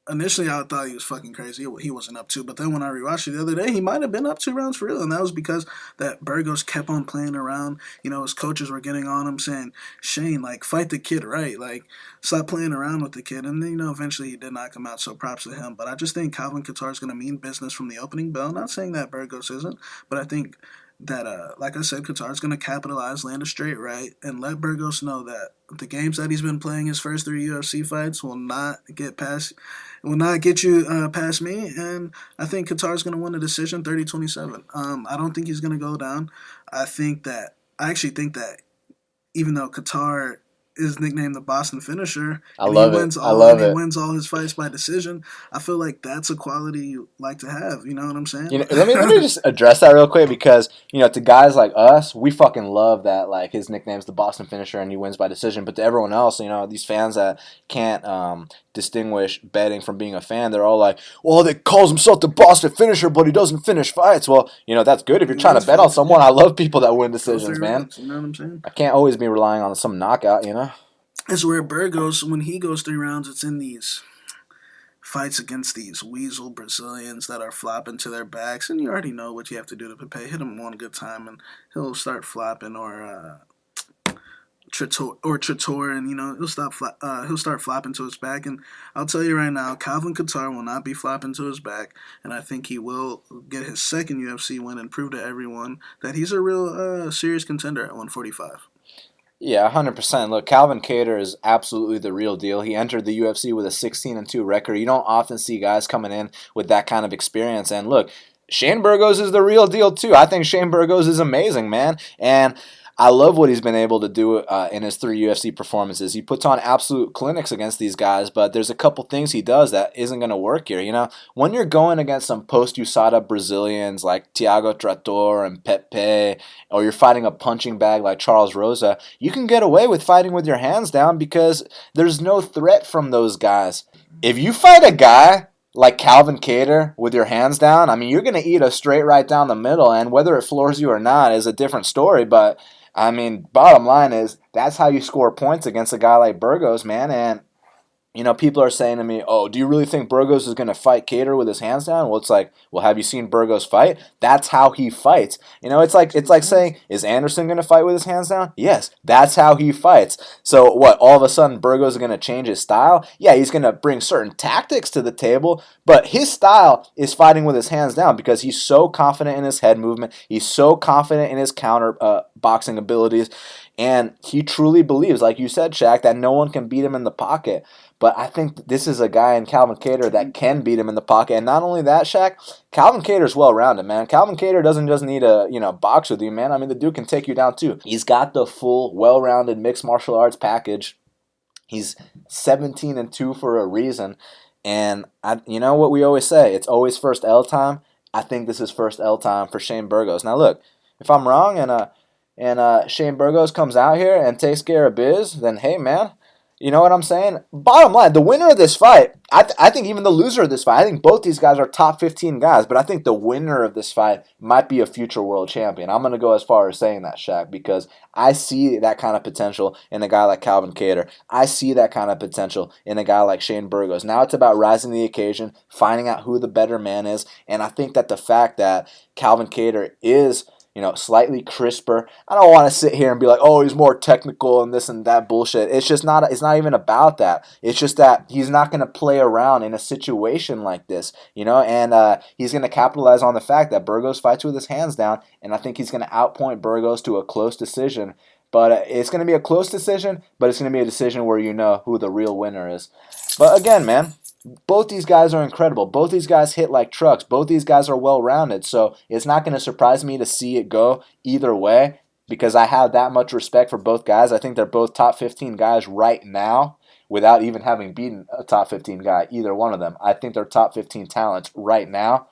initially I thought he was fucking crazy. He wasn't up 2, but then when I rewatched it the other day, he might have been up 2 rounds for real, and that was because that Burgos kept on playing around. His coaches were getting on him saying, Shane, fight the kid right, stop playing around with the kid, and then, eventually he did knock him out, so props to him. But I just think Calvin Kattar is going to mean business from the opening bell. Not saying that Burgos isn't, but I think that, like I said, Kattar is going to capitalize, land a straight right, and let Burgos know that the games that he's been playing his first 3 UFC fights will not get you past me, and I think Kattar's going to win the decision 30-27. I don't think he's going to go down. I actually think that even though Kattar is nicknamed the Boston finisher, he wins all his fights by decision, I feel like that's a quality you like to have. You know what I'm saying? Let me just address that real quick because, to guys like us, we fucking love that, his nickname's the Boston finisher and he wins by decision. But to everyone else, these fans that can't distinguish betting from being a fan, they're all like, well, they calls himself the Boston finisher, but he doesn't finish fights. Well, that's good if you're trying to bet on someone. I love people that win decisions, man. You know what I'm saying? I can't always be relying on some knockout, It's where Burgos, when he goes 3 rounds, it's in these fights against these weasel Brazilians that are flopping to their backs, and you already know what you have to do to Pepe. Hit him one good time, and he'll start flopping, or Trator, and he'll start flopping to his back. And I'll tell you right now, Calvin Kattar will not be flopping to his back, and I think he will get his second UFC win and prove to everyone that he's a real serious contender at 145. Yeah, 100%. Look, Calvin Kattar is absolutely the real deal. He entered the UFC with a 16-2 record. You don't often see guys coming in with that kind of experience. And look, Shane Burgos is the real deal too. I think Shane Burgos is amazing, man. And I love what he's been able to do in his 3 UFC performances. He puts on absolute clinics against these guys, but there's a couple things he does that isn't going to work here. You know, when you're going against some post-USADA Brazilians like Thiago Trator and Pepe, or you're fighting a punching bag like Charles Rosa, you can get away with fighting with your hands down because there's no threat from those guys. If you fight a guy like Calvin Kattar with your hands down, I mean, you're going to eat a straight right down the middle, and whether it floors you or not is a different story, but I mean, bottom line is that's how you score points against a guy like Burgos, man. And you know, people are saying to me, "Oh, do you really think Burgos is going to fight Kattar with his hands down?" Well, it's like, well, have you seen Burgos fight? That's how he fights. You know, it's like saying, is Anderson going to fight with his hands down? Yes, that's how he fights. So what? All of a sudden, Burgos is going to change his style? Yeah, he's going to bring certain tactics to the table, but his style is fighting with his hands down because he's so confident in his head movement. He's so confident in his counter boxing abilities, and he truly believes, like you said, Shaq, that no one can beat him in the pocket. But I think this is a guy in Calvin Kattar that can beat him in the pocket. And not only that, Shaq, Calvin Kattar's well-rounded, man. Calvin Kattar doesn't just need to, box with you, man. I mean, the dude can take you down, too. He's got the full, well-rounded mixed martial arts package. He's 17-2 for a reason. And you know what we always say? It's always first L time. I think this is first L time for Shane Burgos. Now, look, if I'm wrong and Shane Burgos comes out here and takes care of biz, then hey, man, you know what I'm saying? Bottom line, the winner of this fight, I think even the loser of this fight, I think both these guys are top 15 guys, but I think the winner of this fight might be a future world champion. I'm going to go as far as saying that, Shaq, because I see that kind of potential in a guy like Calvin Kattar. I see that kind of potential in a guy like Shane Burgos. Now it's about rising to the occasion, finding out who the better man is, and I think that the fact that Calvin Kattar is slightly crisper. I don't want to sit here and be like, oh, he's more technical and this and that bullshit. It's not even about that. It's just that he's not going to play around in a situation like this, and he's going to capitalize on the fact that Burgos fights with his hands down, and I think he's going to outpoint Burgos to a close decision. But it's going to be a close decision, but it's going to be a decision where you know who the real winner is. But again, man, both these guys are incredible. Both these guys hit like trucks. Both these guys are well-rounded. So it's not going to surprise me to see it go either way because I have that much respect for both guys. I think they're both top 15 guys right now without even having beaten a top 15 guy, either one of them. I think they're top 15 talents right now.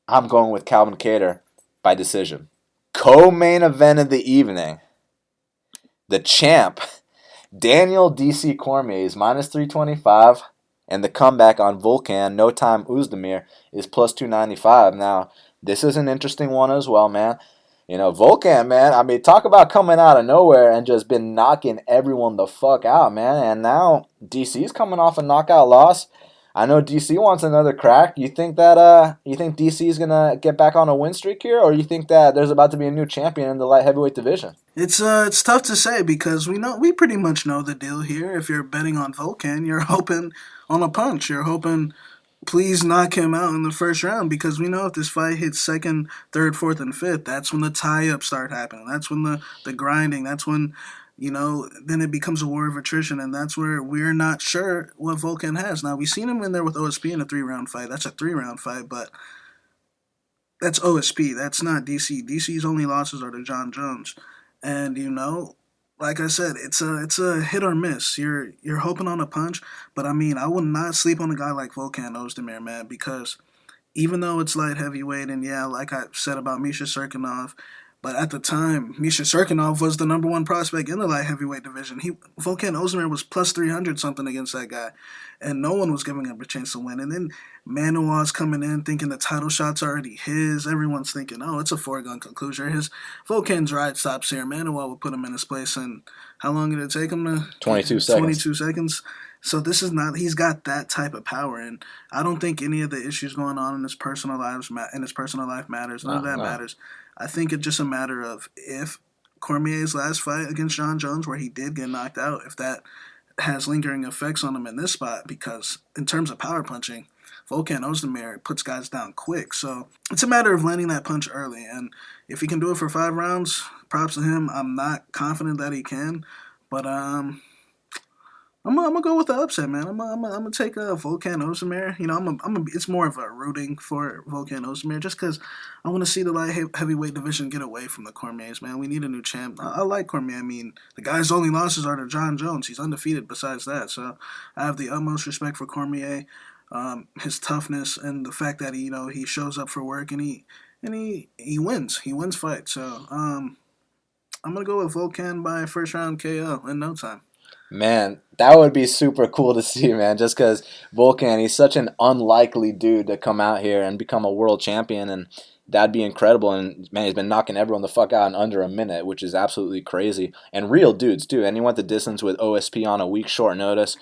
I'm going with Calvin Kattar by decision. Co-main event of the evening. The champ, Daniel DC Cormier, is minus 325. And the comeback on Volkan, no time Oezdemir, is plus 295. Now, this is an interesting one as well, man. Volkan, man, I mean, talk about coming out of nowhere and just been knocking everyone the fuck out, man. And now DC's coming off a knockout loss. I know DC wants another crack. You think DC is gonna get back on a win streak here, or you think that there's about to be a new champion in the light heavyweight division? It's tough to say because we pretty much know the deal here. If you're betting on Volkan, you're hoping on a punch. You're hoping, please knock him out in the first round because we know if this fight hits second, third, fourth, and fifth, that's when the tie-ups start happening. That's when the grinding. That's when then it becomes a war of attrition, and that's where we're not sure what Volkan has. Now, we've seen him in there with OSP in a 3-round fight. That's a 3-round fight, but that's OSP. That's not DC. DC's only losses are to John Jones. And, like I said, it's a hit or miss. You're hoping on a punch, but, I mean, I would not sleep on a guy like Volkan Oezdemir, man, because even though it's light heavyweight, and, yeah, like I said about Misha Serkinov, but at the time, Misha Serkinov was the number one prospect in the light heavyweight division. Volkan Oezdemir was plus 300-something against that guy, and no one was giving him a chance to win. And then Manuwa's coming in thinking the title shot's already his. Everyone's thinking, oh, it's a foregone conclusion. Volkan's ride stops here. Manuwa will put him in his place, and how long did it take him to? 22 seconds. 22 seconds. So this is not. He's got that type of power, and I don't think any of the issues going on in his personal life matters. None of that matters. I think it's just a matter of if Cormier's last fight against John Jones, where he did get knocked out, if that has lingering effects on him in this spot, because in terms of power punching, Volkan Oezdemir puts guys down quick. So it's a matter of landing that punch early. And if he can do it for 5 rounds, props to him. I'm not confident that he can, but I'm gonna go with the upset, man. I'm gonna take a Volkan Oezdemir. You know, it's more of a rooting for Volkan Oezdemir just because I want to see the heavyweight division get away from the Cormiers, man. We need a new champ. I like Cormier. I mean, the guy's only losses are to John Jones. He's undefeated besides that. So I have the utmost respect for Cormier, his toughness, and the fact that he shows up for work and he wins. He wins fights. So I'm gonna go with Volkan by first round KO in no time. Man, that would be super cool to see, man, just because Volkan, he's such an unlikely dude to come out here and become a world champion, and that'd be incredible. And, man, he's been knocking everyone the fuck out in under a minute, which is absolutely crazy. And real dudes, too. And he went the distance with OSP on a week's short notice.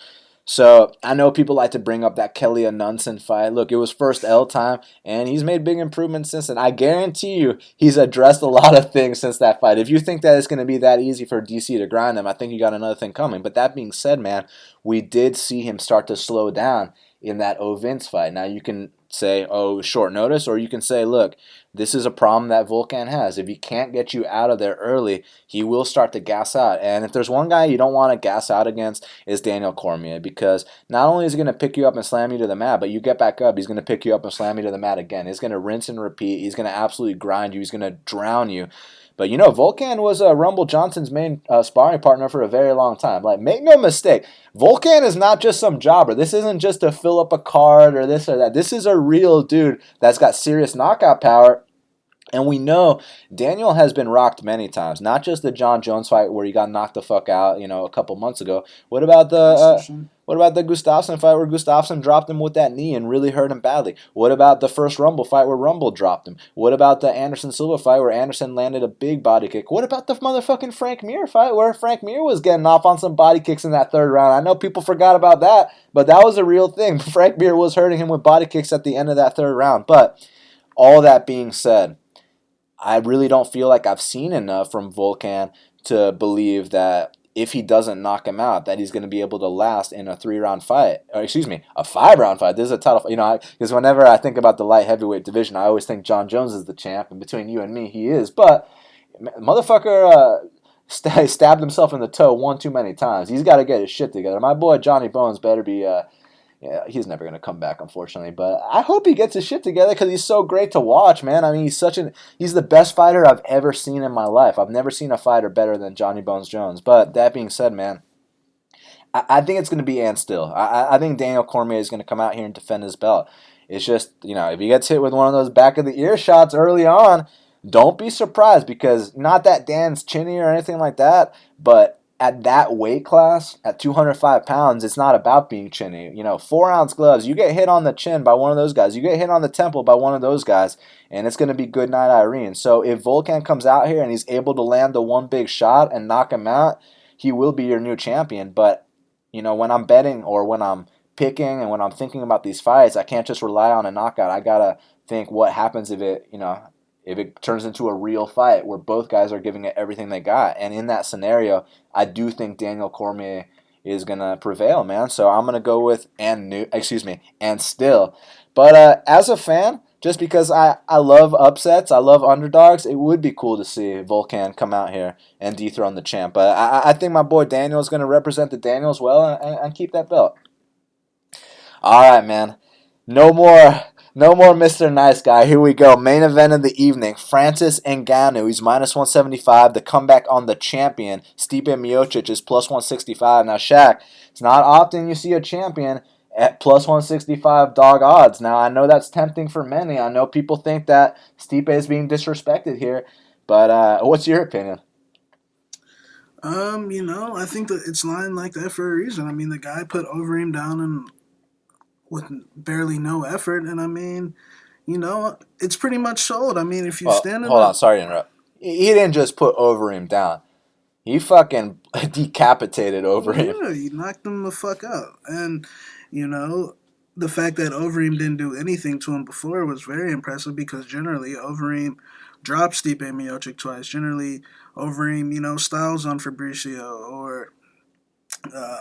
So I know people like to bring up that Kelly Nunson fight. Look, it was first L time, and he's made big improvements since then. I guarantee you he's addressed a lot of things since that fight. If you think that it's going to be that easy for DC to grind him, I think you got another thing coming. But that being said, man, we did see him start to slow down in that Vince fight. Now you can say, oh, short notice, or you can say, look, this is a problem that Volkan has. If he can't get you out of there early, he will start to gas out. And if there's one guy you don't want to gas out against, is Daniel Cormier, because not only is he going to pick you up and slam you to the mat, but you get back up, he's going to pick you up and slam you to the mat again. He's going to rinse and repeat. He's going to absolutely grind you. He's going to drown you. But, Volkan was Rumble Johnson's main sparring partner for a very long time. Like, make no mistake, Volkan is not just some jobber. This isn't just to fill up a card or this or that. This is a real dude that's got serious knockout power. And we know Daniel has been rocked many times. Not just the John Jones fight where he got knocked the fuck out, a couple months ago. What about the Gustafsson fight where Gustafsson dropped him with that knee and really hurt him badly? What about the first Rumble fight where Rumble dropped him? What about the Anderson Silva fight where Anderson landed a big body kick? What about the motherfucking Frank Mir fight where Frank Mir was getting off on some body kicks in that third round? I know people forgot about that, but that was a real thing. Frank Mir was hurting him with body kicks at the end of that third round. But all that being said, I really don't feel like I've seen enough from Volkan to believe that if he doesn't knock him out, that he's going to be able to last in a 3-round fight. Or a 5-round fight. This is a title fight. Because whenever I think about the light heavyweight division, I always think John Jones is the champ, and between you and me, he is. But motherfucker stabbed himself in the toe one too many times. He's got to get his shit together. My boy Johnny Bones better be... Yeah, he's never going to come back, unfortunately. But I hope he gets his shit together because he's so great to watch, man. I mean, he's the best fighter I've ever seen in my life. I've never seen a fighter better than Johnny Bones Jones. But that being said, man, I think it's going to be and still. I think Daniel Cormier is going to come out here and defend his belt. It's just, if he gets hit with one of those back of the ear shots early on, don't be surprised, because not that Dan's chinny or anything like that, but at that weight class, at 205 pounds, it's not about being chinny. 4-ounce gloves, you get hit on the chin by one of those guys, you get hit on the temple by one of those guys, and it's going to be good night Irene. So if Volkan comes out here and he's able to land the one big shot and knock him out, he will be your new champion. But, when I'm betting or when I'm picking and when I'm thinking about these fights, I can't just rely on a knockout. I got to think what happens if it turns into a real fight where both guys are giving it everything they got. And in that scenario, I do think Daniel Cormier is going to prevail, man. So I'm going to go with and still. But as a fan, just because I love upsets, I love underdogs, it would be cool to see Volkan come out here and dethrone the champ. But I think my boy Daniel is going to represent the Daniels well and keep that belt. All right, man. No more Mr. Nice Guy. Here we go. Main event of the evening. Francis Ngannou. He's minus 175. The comeback on the champion. Stipe Miocic is plus 165. Now, Shaq, it's not often you see a champion at plus 165 dog odds. Now, I know that's tempting for many. I know people think that Stipe is being disrespected here. But what's your opinion? I think that it's lying like that for a reason. I mean, the guy put Overeem down and with barely no effort, and I mean, it's pretty much sold. I mean, if you stand hold on, sorry to interrupt. He didn't just put Overeem down. He fucking decapitated Overeem. Yeah, he knocked him the fuck out. And, the fact that Overeem didn't do anything to him before was very impressive, because generally Overeem dropped Stipe Miocic twice. Generally Overeem, styles on Fabricio or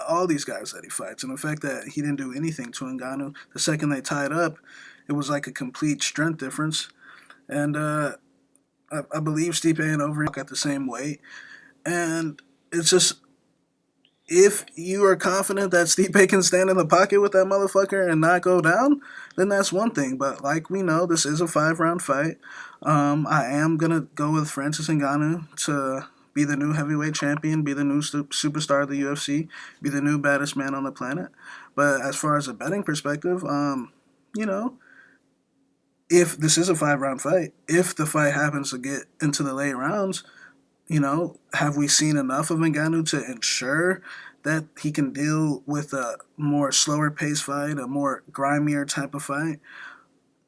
all these guys that he fights. And the fact that he didn't do anything to Ngannou, the second they tied up, it was like a complete strength difference. And I believe Stipe and Overeem at the same weight. And it's just, if you are confident that Stipe can stand in the pocket with that motherfucker and not go down, then that's one thing. But like we know, this is a 5-round fight. I am going to go with Francis Ngannou to be the new heavyweight champion, be the new superstar of the UFC, be the new baddest man on the planet. But as far as a betting perspective, if this is a 5-round fight, if the fight happens to get into the late rounds, have we seen enough of Ngannou to ensure that he can deal with a more slower pace fight, a more grimier type of fight?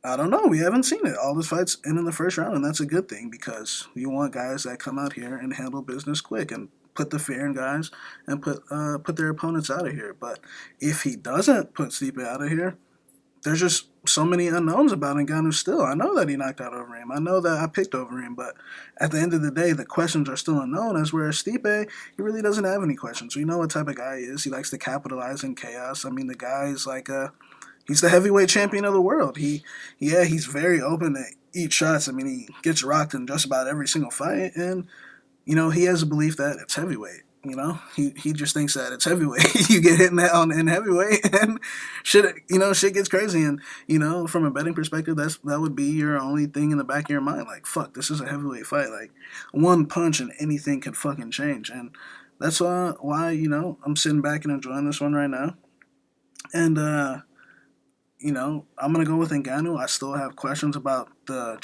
I don't know. We haven't seen it. All his fights end in the first round, and that's a good thing because you want guys that come out here and handle business quick and put the fear in guys and put their opponents out of here. But if he doesn't put Stipe out of here, there's just so many unknowns about Ngannou still. I know that he knocked out Overeem. I know that I picked Overeem, but at the end of the day, the questions are still unknown, as whereas Stipe, he really doesn't have any questions. We know what type of guy he is. He likes to capitalize in chaos. I mean, the guy is like he's the heavyweight champion of the world. He's very open to eat shots. I mean, he gets rocked in just about every single fight, and, he has a belief that it's heavyweight. He just thinks that it's heavyweight. You get hit in heavyweight, and shit gets crazy. And from a betting perspective, that would be your only thing in the back of your mind. Like, fuck, this is a heavyweight fight. Like, one punch and anything can fucking change. And that's why I'm sitting back and enjoying this one right now. And I'm gonna go with Ngannou. I still have questions about the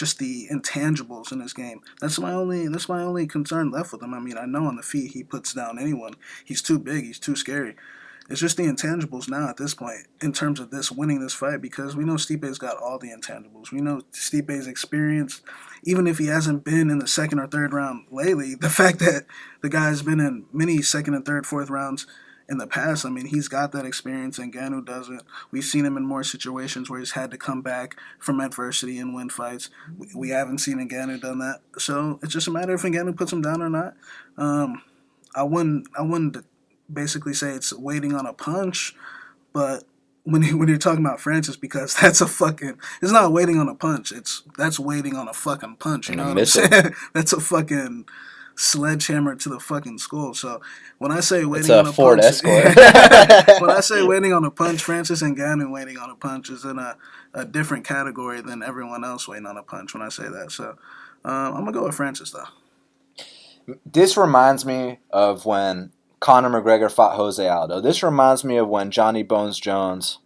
intangibles in his game. That's my only concern left with him. I mean, I know on the feet he puts down anyone. He's too big. He's too scary. It's just the intangibles now at this point in terms of winning this fight, because we know Stipe's got all the intangibles. We know Stipe's experience. Even if he hasn't been in the second or third round lately, the fact that the guy's been in many second and third, fourth rounds in the past, I mean, he's got that experience, and Ngannou doesn't. We've seen him in more situations where he's had to come back from adversity and win fights. We haven't seen Ngannou done that. So it's just a matter if Ngannou puts him down or not. I wouldn't basically say it's waiting on a punch, but when you're talking about Francis, because it's not waiting on a punch. That's waiting on a fucking punch. You know what I'm saying? That's a fucking sledgehammer to the fucking skull. So when I say waiting on a Ford punch, Escort. when I say waiting on a punch, Francis Ngannou waiting on a punch is in a different category than everyone else waiting on a punch when I say that. So I'm gonna go with Francis though. This reminds me of when Conor McGregor fought Jose Aldo. This reminds me of when Johnny Bones Jones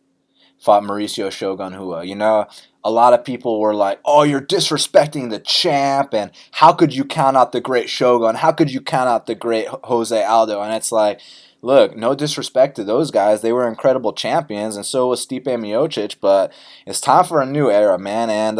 fought Mauricio Shogun Rua. A lot of people were like, oh, you're disrespecting the champ, and how could you count out the great Shogun? How could you count out the great Jose Aldo? And it's like, look, no disrespect to those guys. They were incredible champions, and so was Stipe Miocic, but it's time for a new era, man, and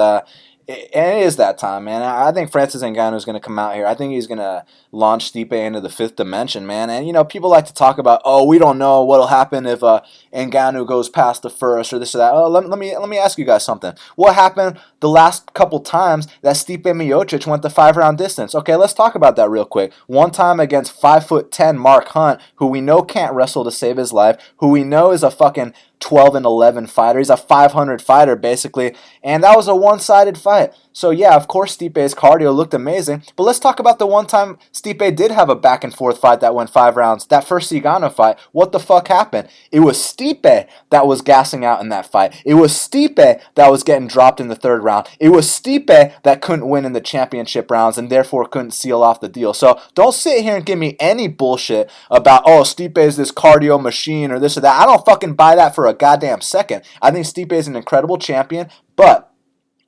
it is that time, man. I think Francis Ngannou is going to come out here. I think he's going to launch Stipe into the fifth dimension, man. And, people like to talk about, oh, we don't know what will happen if Ngannou goes past the first or this or that. Oh, let me ask you guys something. What happened the last couple times that Stipe Miocic went the 5-round distance? Okay, let's talk about that real quick. One time against 5'10" Mark Hunt, who we know can't wrestle to save his life, who we know is a fucking 12-11 fighter. He's a 500 fighter, basically. And that was a one-sided fight. So, yeah, of course, Stipe's cardio looked amazing. But let's talk about the one time Stipe did have a back-and-forth fight that went 5 rounds. That first Ngannou fight. What the fuck happened? It was Stipe that was gassing out in that fight. It was Stipe that was getting dropped in the 3rd round. It was Stipe that couldn't win in the championship rounds and therefore couldn't seal off the deal. So, don't sit here and give me any bullshit about, oh, Stipe is this cardio machine or this or that. I don't fucking buy that for a goddamn second. I think Stipe is an incredible champion, but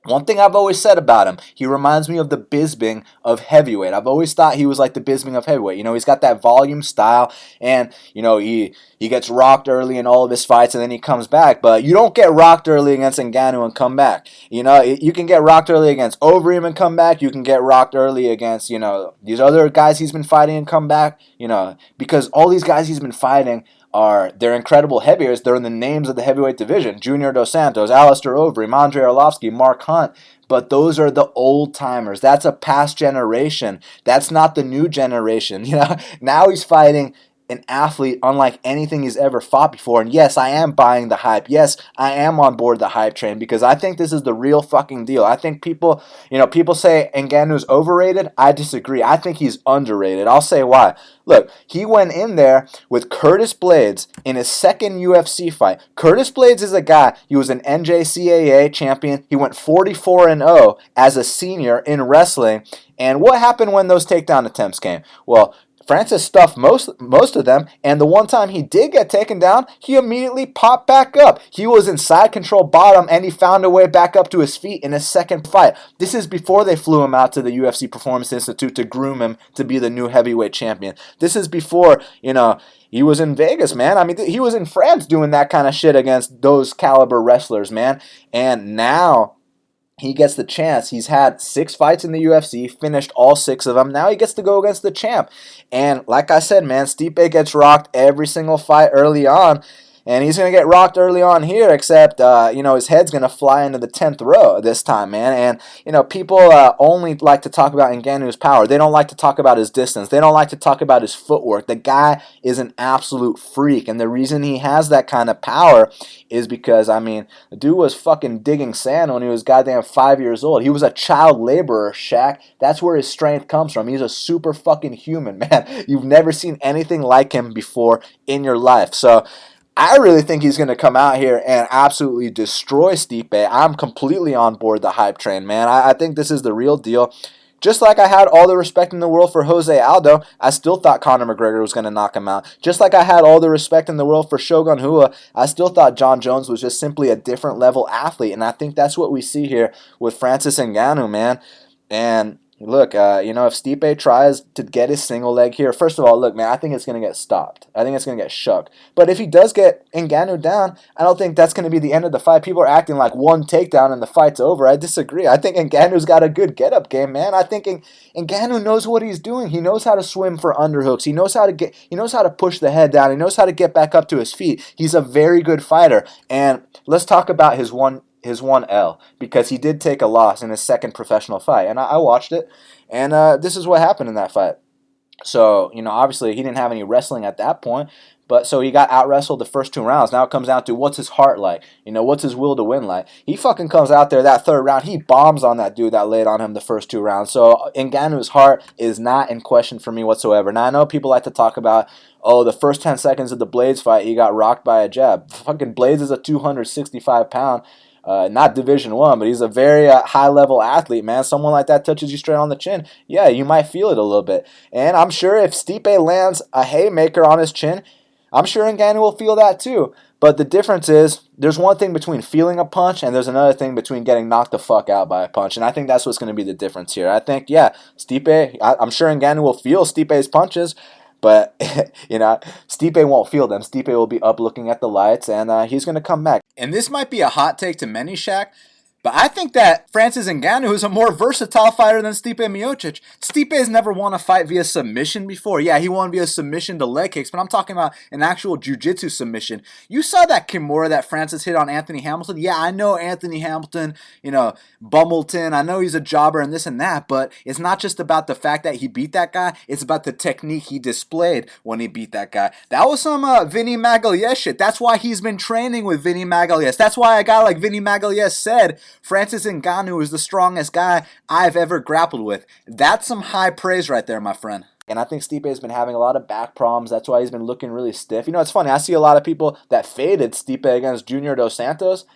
one thing I've always said about him, he reminds me of the Bisping of heavyweight. I've always thought he was like the Bisping of heavyweight. He's got that volume style, and, he gets rocked early in all of his fights, and then he comes back. But you don't get rocked early against Ngannou and come back. You can get rocked early against Overeem and come back. You can get rocked early against, these other guys he's been fighting and come back, because all these guys he's been fighting they're incredible heavyweights. They're in the names of the heavyweight division. Junior Dos Santos, Alistair Overeem, Andrei Arlovsky, Mark Hunt. But those are the old timers. That's a past generation. That's not the new generation. Now he's fighting an athlete unlike anything he's ever fought before. And yes, I am buying the hype. Yes, I am on board the hype train because I think this is the real fucking deal. I think people say Ngannou's overrated. I disagree. I think he's underrated. I'll say why. Look, he went in there with Curtis Blades in his second UFC fight. Curtis Blades is a guy, he was an NJCAA champion. He went 44-0 as a senior in wrestling. And what happened when those takedown attempts came? Well, Francis stuffed most of them, and the one time he did get taken down, he immediately popped back up. He was in side control bottom, and he found a way back up to his feet in his second fight. This is before they flew him out to the UFC Performance Institute to groom him to be the new heavyweight champion. This is before, he was in Vegas, man. I mean, he was in France doing that kind of shit against those caliber wrestlers, man. And now he gets the chance. He's had 6 fights in the UFC, finished all 6 of them. Now he gets to go against the champ. And like I said, man, Stipe gets rocked every single fight early on. And he's going to get rocked early on here, except, his head's going to fly into the 10th row this time, man. And, people only like to talk about Ngannou's power. They don't like to talk about his distance. They don't like to talk about his footwork. The guy is an absolute freak. And the reason he has that kind of power is because, the dude was fucking digging sand when he was goddamn 5 years old. He was a child laborer, Shaq. That's where his strength comes from. He's a super fucking human, man. You've never seen anything like him before in your life. So I really think he's going to come out here and absolutely destroy Stipe. I'm completely on board the hype train, man. I think this is the real deal. Just like I had all the respect in the world for Jose Aldo, I still thought Conor McGregor was going to knock him out. Just like I had all the respect in the world for Shogun Rua, I still thought John Jones was just simply a different level athlete. And I think that's what we see here with Francis Ngannou, man. And look, if Stipe tries to get his single leg here, first of all, look, man, I think it's going to get stopped. I think it's going to get shook. But if he does get Ngannou down, I don't think that's going to be the end of the fight. People are acting like one takedown and the fight's over. I disagree. I think Ngannou's got a good get-up game, man. I think Ngannou knows what he's doing. He knows how to swim for underhooks. He knows how to push the head down. He knows how to get back up to his feet. He's a very good fighter. And let's talk about his one L, because he did take a loss in his second professional fight, and I watched it, and this is what happened in that fight. So, obviously he didn't have any wrestling at that point, but so he got out-wrestled the first 2 rounds. Now it comes down to what's his heart like, what's his will to win like. He fucking comes out there that 3rd round, he bombs on that dude that laid on him the first 2 rounds. So Ngannou's heart is not in question for me whatsoever. Now I know people like to talk about, the first 10 seconds of the Blades fight, he got rocked by a jab. Fucking Blades is a 265-pound not Division I, but he's a very high-level athlete, man. Someone like that touches you straight on the chin, yeah, you might feel it a little bit. And I'm sure if Stipe lands a haymaker on his chin, I'm sure Ngannou will feel that too. But the difference is, there's one thing between feeling a punch, and there's another thing between getting knocked the fuck out by a punch. And I think that's what's going to be the difference here. I think, Stipe, I'm sure Ngannou will feel Stipe's punches, but, Stipe won't feel them. Stipe will be up looking at the lights, and he's going to come back. And this might be a hot take to many, Shaq, but I think that Francis Ngannou is a more versatile fighter than Stipe Miocic. Stipe has never won a fight via submission before. Yeah, he won via submission to leg kicks, but I'm talking about an actual jiu-jitsu submission. You saw that Kimura that Francis hit on Anthony Hamilton. Yeah, I know Anthony Hamilton, Bumbleton. I know he's a jobber and this and that, but it's not just about the fact that he beat that guy. It's about the technique he displayed when he beat that guy. That was some Vinny Magalhaes shit. That's why he's been training with Vinny Magalhaes. That's why a guy like Vinny Magalhaes said, Francis Ngannou is the strongest guy I've ever grappled with. That's some high praise right there, my friend. And I think Stipe has been having a lot of back problems. That's why he's been looking really stiff. It's funny. I see a lot of people that faded Stipe against Junior Dos Santos.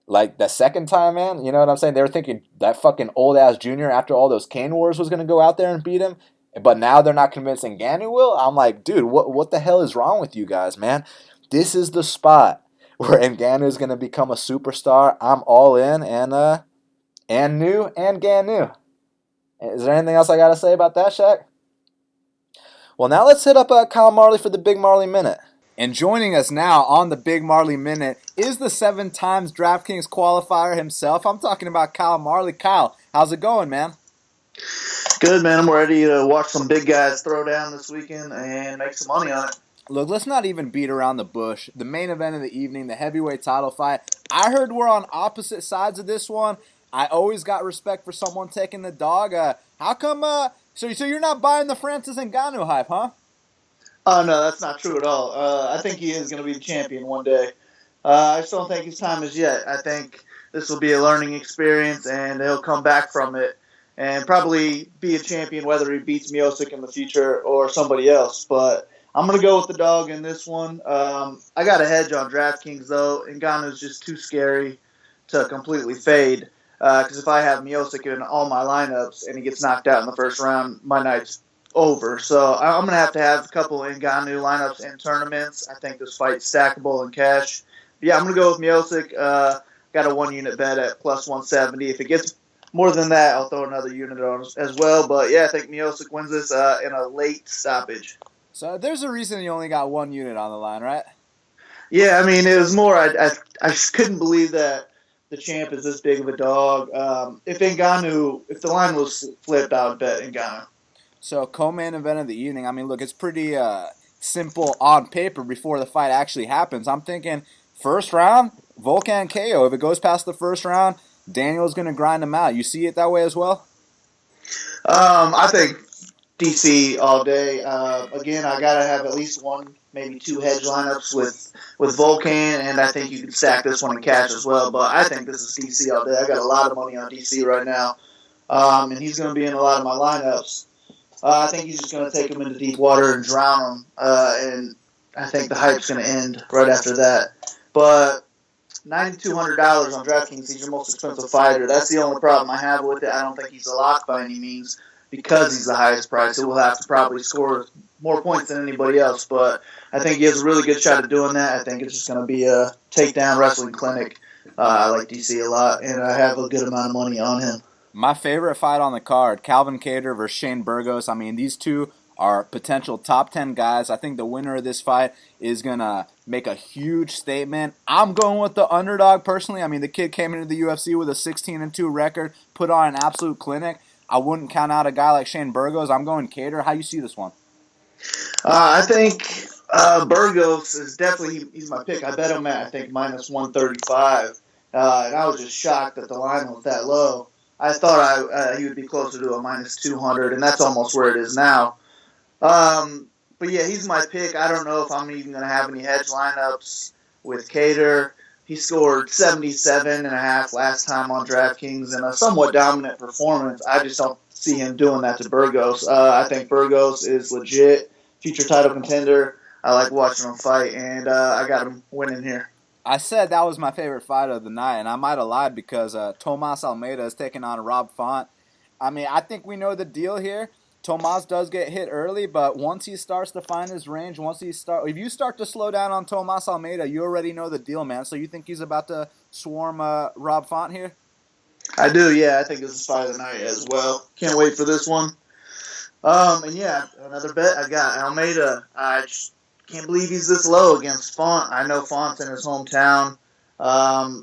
Like the second time, man. You know what I'm saying? They were thinking that fucking old-ass Junior after all those Cane Wars was going to go out there and beat him. But now they're not convinced Ngannou will? I'm like, dude, what the hell is wrong with you guys, man? This is the spot where Ngannou is going to become a superstar. I'm all in, and Ngannou. Is there anything else I got to say about that, Shaq? Well, now let's hit up Kyle Marley for the Big Marley Minute. And joining us now on the Big Marley Minute is the 7 times DraftKings qualifier himself. I'm talking about Kyle Marley. Kyle, how's it going, man? Good, man. I'm ready to watch some big guys throw down this weekend and make some money on it. Look, let's not even beat around the bush. The main event of the evening, the heavyweight title fight. I heard we're on opposite sides of this one. I always got respect for someone taking the dog. How come? So you're not buying the Francis Ngannou hype, huh? Oh no, that's not true at all. I think he is going to be the champion one day. I just don't think his time is yet. I think this will be a learning experience, and he'll come back from it and probably be a champion, whether he beats Miocic in the future or somebody else. But I'm going to go with the dog in this one. I got a hedge on DraftKings, though. Ngannou's just too scary to completely fade. Because if I have Miocic in all my lineups and he gets knocked out in the first round, my night's over. So I'm going to have a couple Ngannou lineups in tournaments. I think this fight's stackable in cash. But yeah, I'm going to go with Miocic. Got a 1-unit bet at plus 170. If it gets more than that, I'll throw another unit on as well. But yeah, I think Miocic wins this in a late stoppage. So there's a reason you only got 1 unit on the line, right? Yeah, I mean, it was more, I just couldn't believe that the champ is this big of a dog. If the line was flipped, I would bet Ngannou. So co-main event of the evening. I mean, look, it's pretty simple on paper before the fight actually happens. I'm thinking first round, Volkan KO. If it goes past the first round, Daniel's going to grind him out. You see it that way as well? I think DC all day. Again, I gotta have at least one, maybe two hedge lineups with Volkan, and I think you can stack this one in cash as well. But I think this is DC all day. I got a lot of money on DC right now, and he's going to be in a lot of my lineups. I think he's just going to take him into deep water and drown him, and I think the hype's going to end right after that. But $9,200 on DraftKings, he's your most expensive fighter. That's the only problem I have with it. I don't think he's a lock by any means because he's the highest price. It will have to probably score more points than anybody else, but I think he has a really good shot at doing that. I think it's just going to be a takedown wrestling clinic. I like DC a lot, and I have a good amount of money on him. My favorite fight on the card, Calvin Kattar versus Shane Burgos. I mean, these two are potential top 10 guys. I think the winner of this fight is going to make a huge statement. I'm going with the underdog personally. I mean, the kid came into the UFC with a 16-2 record, put on an absolute clinic. I wouldn't count out a guy like Shane Burgos. I'm going Kattar. How you see this one? I think Burgos is definitely he's my pick. I bet him at, I think, minus 135. And I was just shocked that the line was that low. I thought he would be closer to a minus 200, and that's almost where it is now. But yeah, he's my pick. I don't know if I'm even going to have any hedge lineups with Kattar. He scored 77.5 last time on DraftKings in a somewhat dominant performance. I just don't see him doing that to Burgos. I think Burgos is legit, future title contender. I like watching him fight, and I got him winning here. I said that was my favorite fight of the night, and I might have lied because Tomas Almeida is taking on Rob Font. I mean, I think we know the deal here. Tomas does get hit early, but once he starts to find his range, if you start to slow down on Tomas Almeida, you already know the deal, man. So you think he's about to swarm Rob Font here? I do, yeah. I think this is fight of the night as well. Can't wait for this one. And yeah, another bet I got Almeida. I just can't believe he's this low against Font. I know Font's in his hometown,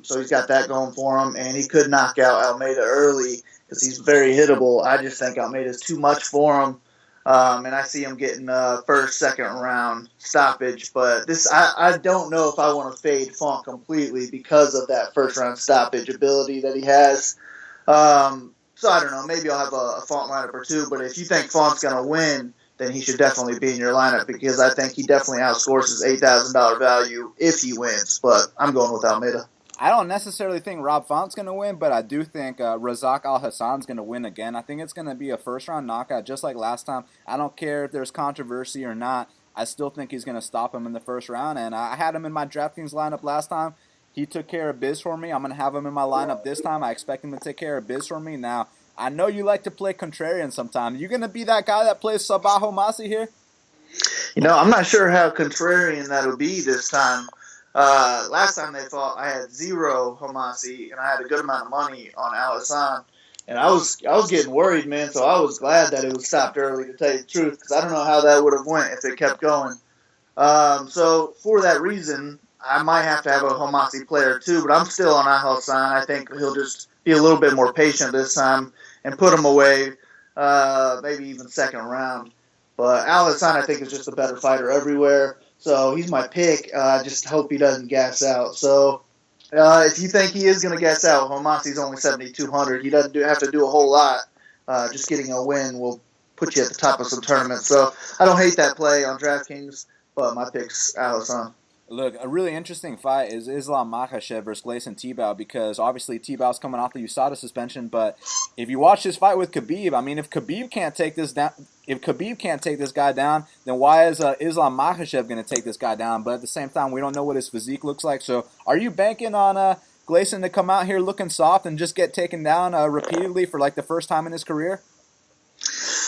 so he's got that going for him, and he could knock out Almeida early because he's very hittable. I just think Almeida's too much for him, and I see him getting first, second round stoppage. But I don't know if I want to fade Font completely because of that first round stoppage ability that he has. So I don't know. Maybe I'll have a Font lineup or two, but if you think Font's going to win, then he should definitely be in your lineup because I think he definitely outscores his $8,000 value if he wins. But I'm going with Almeida. I don't necessarily think Rob Font's going to win, but I do think Razak Alhassan's going to win again. I think it's going to be a first-round knockout just like last time. I don't care if there's controversy or not. I still think he's going to stop him in the first round, and I had him in my DraftKings lineup last time. He took care of biz for me. I'm going to have him in my lineup this time. I expect him to take care of biz for me. Now, I know you like to play contrarian sometimes. You going to be that guy that plays Sabah Homasi here? You know, I'm not sure how contrarian that'll be this time. Last time they fought, I had 0 Homasi, and I had a good amount of money on Alhassan. And I was getting worried, man, so I was glad that it was stopped early, to tell you the truth, because I don't know how that would have went if it kept going. So for that reason, I might have to have a Homasi player too, but I'm still on Alhassan. I think he'll just be a little bit more patient this time and put him away, maybe even second round. But Alhassan, I think, is just a better fighter everywhere. So he's my pick. I just hope he doesn't gas out. So if you think he is going to gas out, Homasi's only 7,200. He doesn't have to do a whole lot. Just getting a win will put you at the top of some tournaments. So I don't hate that play on DraftKings, but my pick's Alhassan. Look, a really interesting fight is Islam Makhachev versus Gleison Tibau, because obviously Tibau's coming off the USADA suspension, but if you watch this fight with Khabib, I mean, if Khabib can't take this guy down, then why is Islam Makhachev going to take this guy down? But at the same time, we don't know what his physique looks like. So, are you banking on Gleison to come out here looking soft and just get taken down repeatedly for like the first time in his career?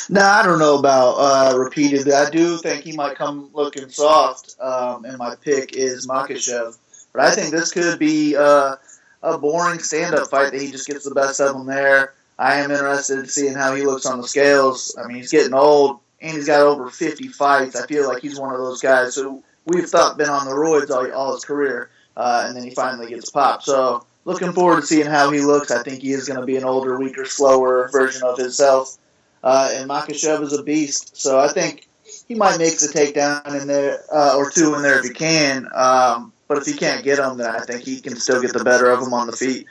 No, I don't know about repeatedly. I do think he might come looking soft, and my pick is Makhachev. But I think this could be a boring stand-up fight that he just gets the best of him there. I am interested in seeing how he looks on the scales. I mean, he's getting old, and he's got over 50 fights. I feel like he's one of those guys who we've thought been on the roids all his career, and then he finally gets popped. So looking forward to seeing how he looks. I think he is going to be an older, weaker, slower version of himself. And Makhachev is a beast, so I think he might make the takedown in there or two in there if he can. But if he can't get him, then I think he can still get the better of him on the feet.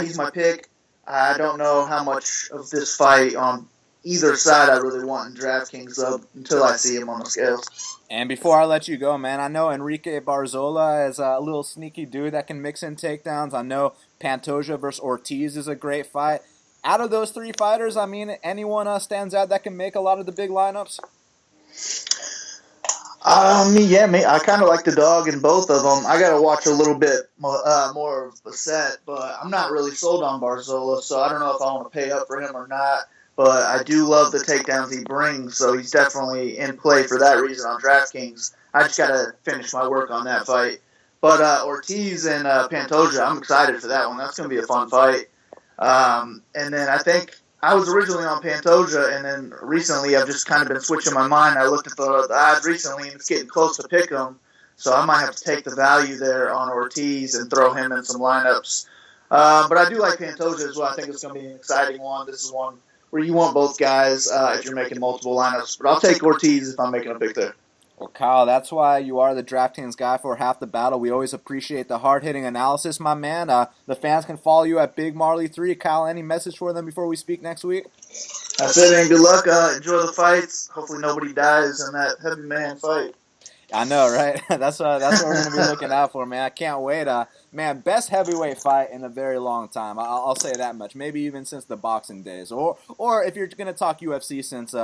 He's my pick. I don't know how much of this fight on either side I really want in DraftKings until I see him on the scales. And before I let you go, man, I know Enrique Barzola is a little sneaky dude that can mix in takedowns. I know Pantoja versus Ortiz is a great fight. Out of those three fighters, I mean, anyone stands out that can make a lot of the big lineups? I kind of like the dog in both of them. I got to watch a little bit more of Bassette, but I'm not really sold on Barzola, so I don't know if I want to pay up for him or not. But I do love the takedowns he brings, so he's definitely in play for that reason on DraftKings. I just got to finish my work on that fight. But Ortiz and Pantoja, I'm excited for that one. That's going to be a fun fight. And then I think I was originally on Pantoja, and then recently I've just kind of been switching my mind. I looked at the odds recently, and it's getting close to pick 'em, so I might have to take the value there on Ortiz and throw him in some lineups. But I do like Pantoja as well. I think it's going to be an exciting one. This is one where you want both guys if you're making multiple lineups. But I'll take Ortiz if I'm making a pick there. Well, Kyle, that's why you are the DraftKings guy for Half the Battle. We always appreciate the hard-hitting analysis, my man. The fans can follow you at Big Marley 3. Kyle, any message for them before we speak next week? That's it, and good luck. Enjoy the fights. Hopefully nobody dies in that heavy man fight. I know, right? That's what we're going to be looking out for, man. I can't wait. Man, best heavyweight fight in a very long time. I'll say that much. Maybe even since the boxing days. Or if you're going to talk UFC, since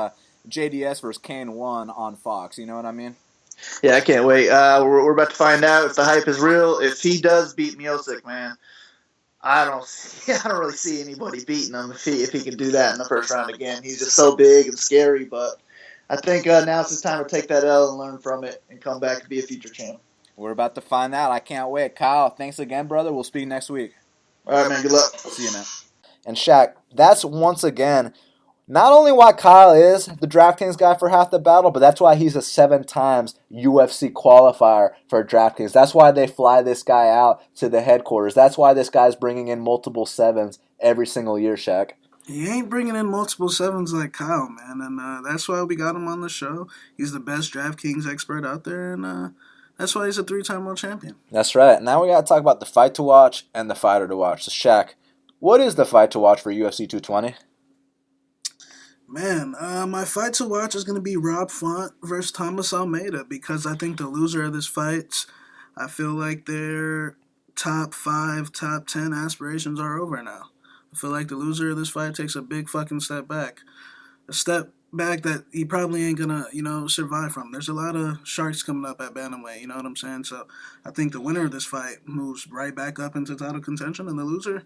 JDS versus Kane 1 on Fox. You know what I mean? Yeah, I can't wait. We're about to find out if the hype is real. If he does beat Miocic, man, I don't really see anybody beating him if he can do that in the first round again. He's just so big and scary. But I think now it's his time to take that L and learn from it and come back and be a future champ. We're about to find out. I can't wait. Kyle, thanks again, brother. We'll speak next week. All right, man. Good luck. See you, man. And Shaq, that's once again not only why Kyle is the DraftKings guy for Half the Battle, but that's why he's a 7 times UFC qualifier for DraftKings. That's why they fly this guy out to the headquarters. That's why this guy's bringing in multiple 7s every single year, Shaq. He ain't bringing in multiple 7s like Kyle, man, and that's why we got him on the show. He's the best DraftKings expert out there, and that's why he's a 3-time world champion. That's right. Now we got to talk about the fight to watch and the fighter to watch. So, Shaq, what is the fight to watch for UFC 220? Man, my fight to watch is going to be Rob Font versus Thomas Almeida, because I think the loser of this fight, I feel like their top 5, top 10 aspirations are over now. I feel like the loser of this fight takes a big fucking step back. A step back that he probably ain't going to, survive from. There's a lot of sharks coming up at bantamweight, you know what I'm saying? So I think the winner of this fight moves right back up into title contention, and the loser,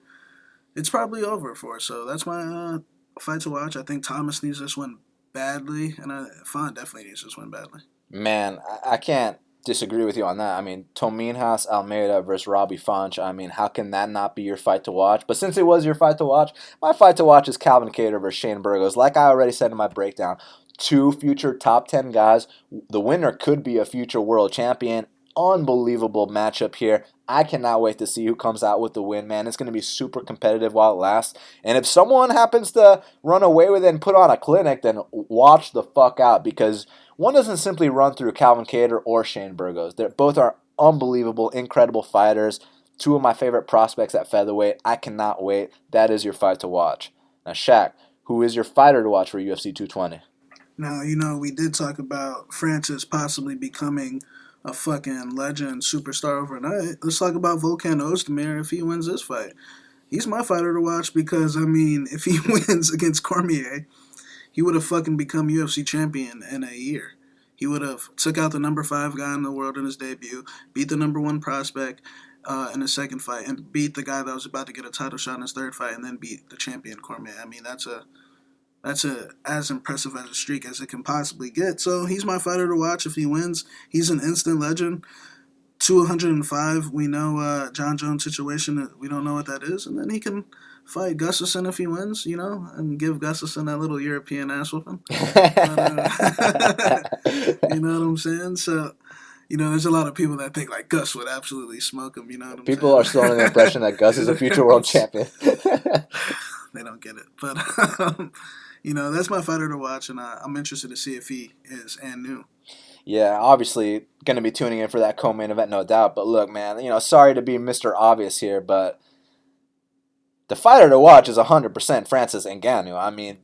it's probably over for. So that's my fight to watch. I think Thomas needs this win badly, and Font definitely needs this win badly. Man, I can't disagree with you on that. I mean, Tominhas Almeida versus Robbie Font. I mean, how can that not be your fight to watch? But since it was your fight to watch, my fight to watch is Calvin Kattar versus Shane Burgos. Like I already said in my breakdown, 2 future top 10 guys. The winner could be a future world champion. Unbelievable matchup here. I cannot wait to see who comes out with the win, man. It's going to be super competitive while it lasts. And if someone happens to run away with it and put on a clinic, then watch the fuck out, because one doesn't simply run through Calvin Kattar or Shane Burgos. They both are unbelievable, incredible fighters. 2 of my favorite prospects at featherweight. I cannot wait. That is your fight to watch. Now, Shaq, who is your fighter to watch for UFC 220? Now, we did talk about Francis possibly becoming a fucking legend superstar overnight. Let's talk about Volkan Oezdemir if he wins this fight. He's my fighter to watch because, I mean, if he wins against Cormier, he would have fucking become UFC champion in a year. He would have took out the number 5 guy in the world in his debut, beat the number 1 prospect in his second fight, and beat the guy that was about to get a title shot in his third fight, and then beat the champion Cormier. I mean, that's as impressive as a streak as it can possibly get. So he's my fighter to watch if he wins. He's an instant legend. 205, we know John Jones' situation. We don't know what that is. And then he can fight Gustafsson if he wins, and give Gustafsson that little European ass whooping. You know what I'm saying? So, there's a lot of people that think like Gus would absolutely smoke him. You know what I'm saying? People are still under the impression that Gus is a future world champion. They don't get it. But, that's my fighter to watch, and I'm interested to see if he is and new. Yeah, obviously going to be tuning in for that co-main event, no doubt. But look, man, sorry to be Mr. Obvious here, but the fighter to watch is 100% Francis Ngannou. I mean,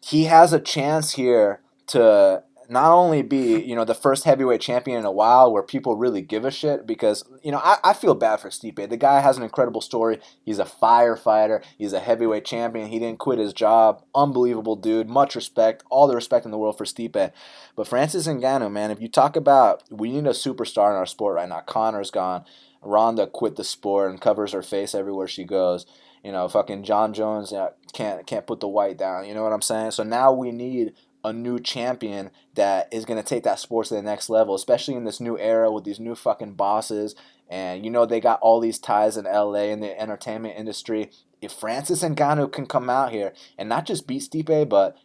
he has a chance here to not only be, the first heavyweight champion in a while where people really give a shit because, I feel bad for Stipe. The guy has an incredible story. He's a firefighter. He's a heavyweight champion. He didn't quit his job. Unbelievable dude. Much respect. All the respect in the world for Stipe. But Francis Ngannou, man, if you talk about we need a superstar in our sport right now. Connor's gone. Ronda quit the sport and covers her face everywhere she goes. Fucking John Jones can't put the white down. You know what I'm saying? So now we need a new champion that is going to take that sport to the next level, especially in this new era with these new fucking bosses. And, they got all these ties in LA in the entertainment industry. If Francis Ngannou can come out here and not just beat Stipe, but,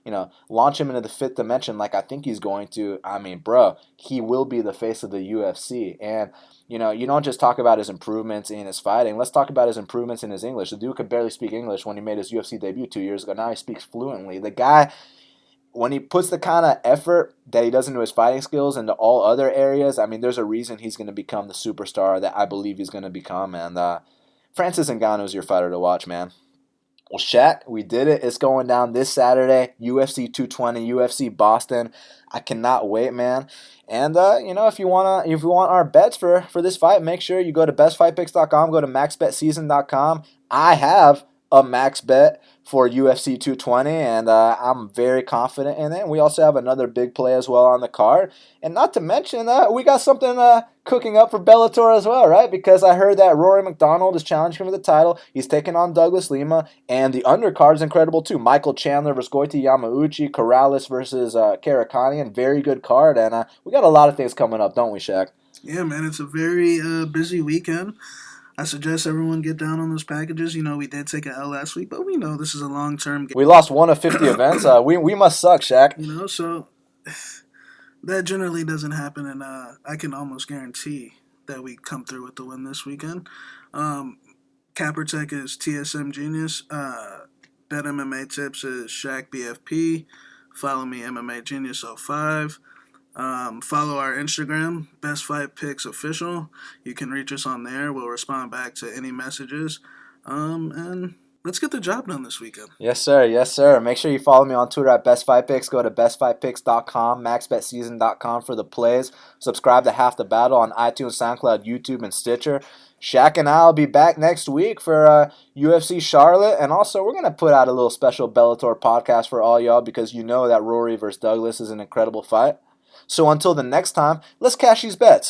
launch him into the 5th dimension like I think he's going to, I mean, bro, he will be the face of the UFC. And, you don't just talk about his improvements in his fighting. Let's talk about his improvements in his English. The dude could barely speak English when he made his UFC debut 2 years ago. Now he speaks fluently. The guy, when he puts the kind of effort that he does into his fighting skills into all other areas, I mean, there's a reason he's going to become the superstar that I believe he's going to become. And Francis Ngannou is your fighter to watch, man. Well, Shaq, we did it. It's going down this Saturday, UFC 220, UFC Boston. I cannot wait, man. And if you want our bets for this fight, make sure you go to bestfightpicks.com, go to maxbetseason.com. I have a max bet for UFC 220, and I'm very confident in it. We also have another big play as well on the card. And not to mention, we got something cooking up for Bellator as well, right? Because I heard that Rory McDonald is challenging for the title. He's taking on Douglas Lima, and the undercard is incredible too. Michael Chandler versus Goiti Yamauchi, Corrales versus Karakanian. Very good card, and we got a lot of things coming up, don't we, Shaq? Yeah, man, it's a very busy weekend. I suggest everyone get down on those packages. We did take an L last week, but we know this is a long-term game. We lost 1 of 50 events. We must suck, Shaq. So that generally doesn't happen, and I can almost guarantee that we come through with the win this weekend. Capertech is TSM Genius. Bet MMA Tips is Shaq BFP. Follow me, MMA Genius 05. Follow our Instagram, Best Fight Picks Official. You can reach us on there. We'll respond back to any messages. And let's get the job done this weekend. Yes, sir. Yes, sir. Make sure you follow me on Twitter at BestFightPicks. Go to bestfightpicks.com, maxbetseason.com for the plays. Subscribe to Half the Battle on iTunes, SoundCloud, YouTube, and Stitcher. Shaq and I will be back next week for UFC Charlotte. And also, we're going to put out a little special Bellator podcast for all y'all because you know that Rory versus Douglas is an incredible fight. So until the next time, let's cash these bets.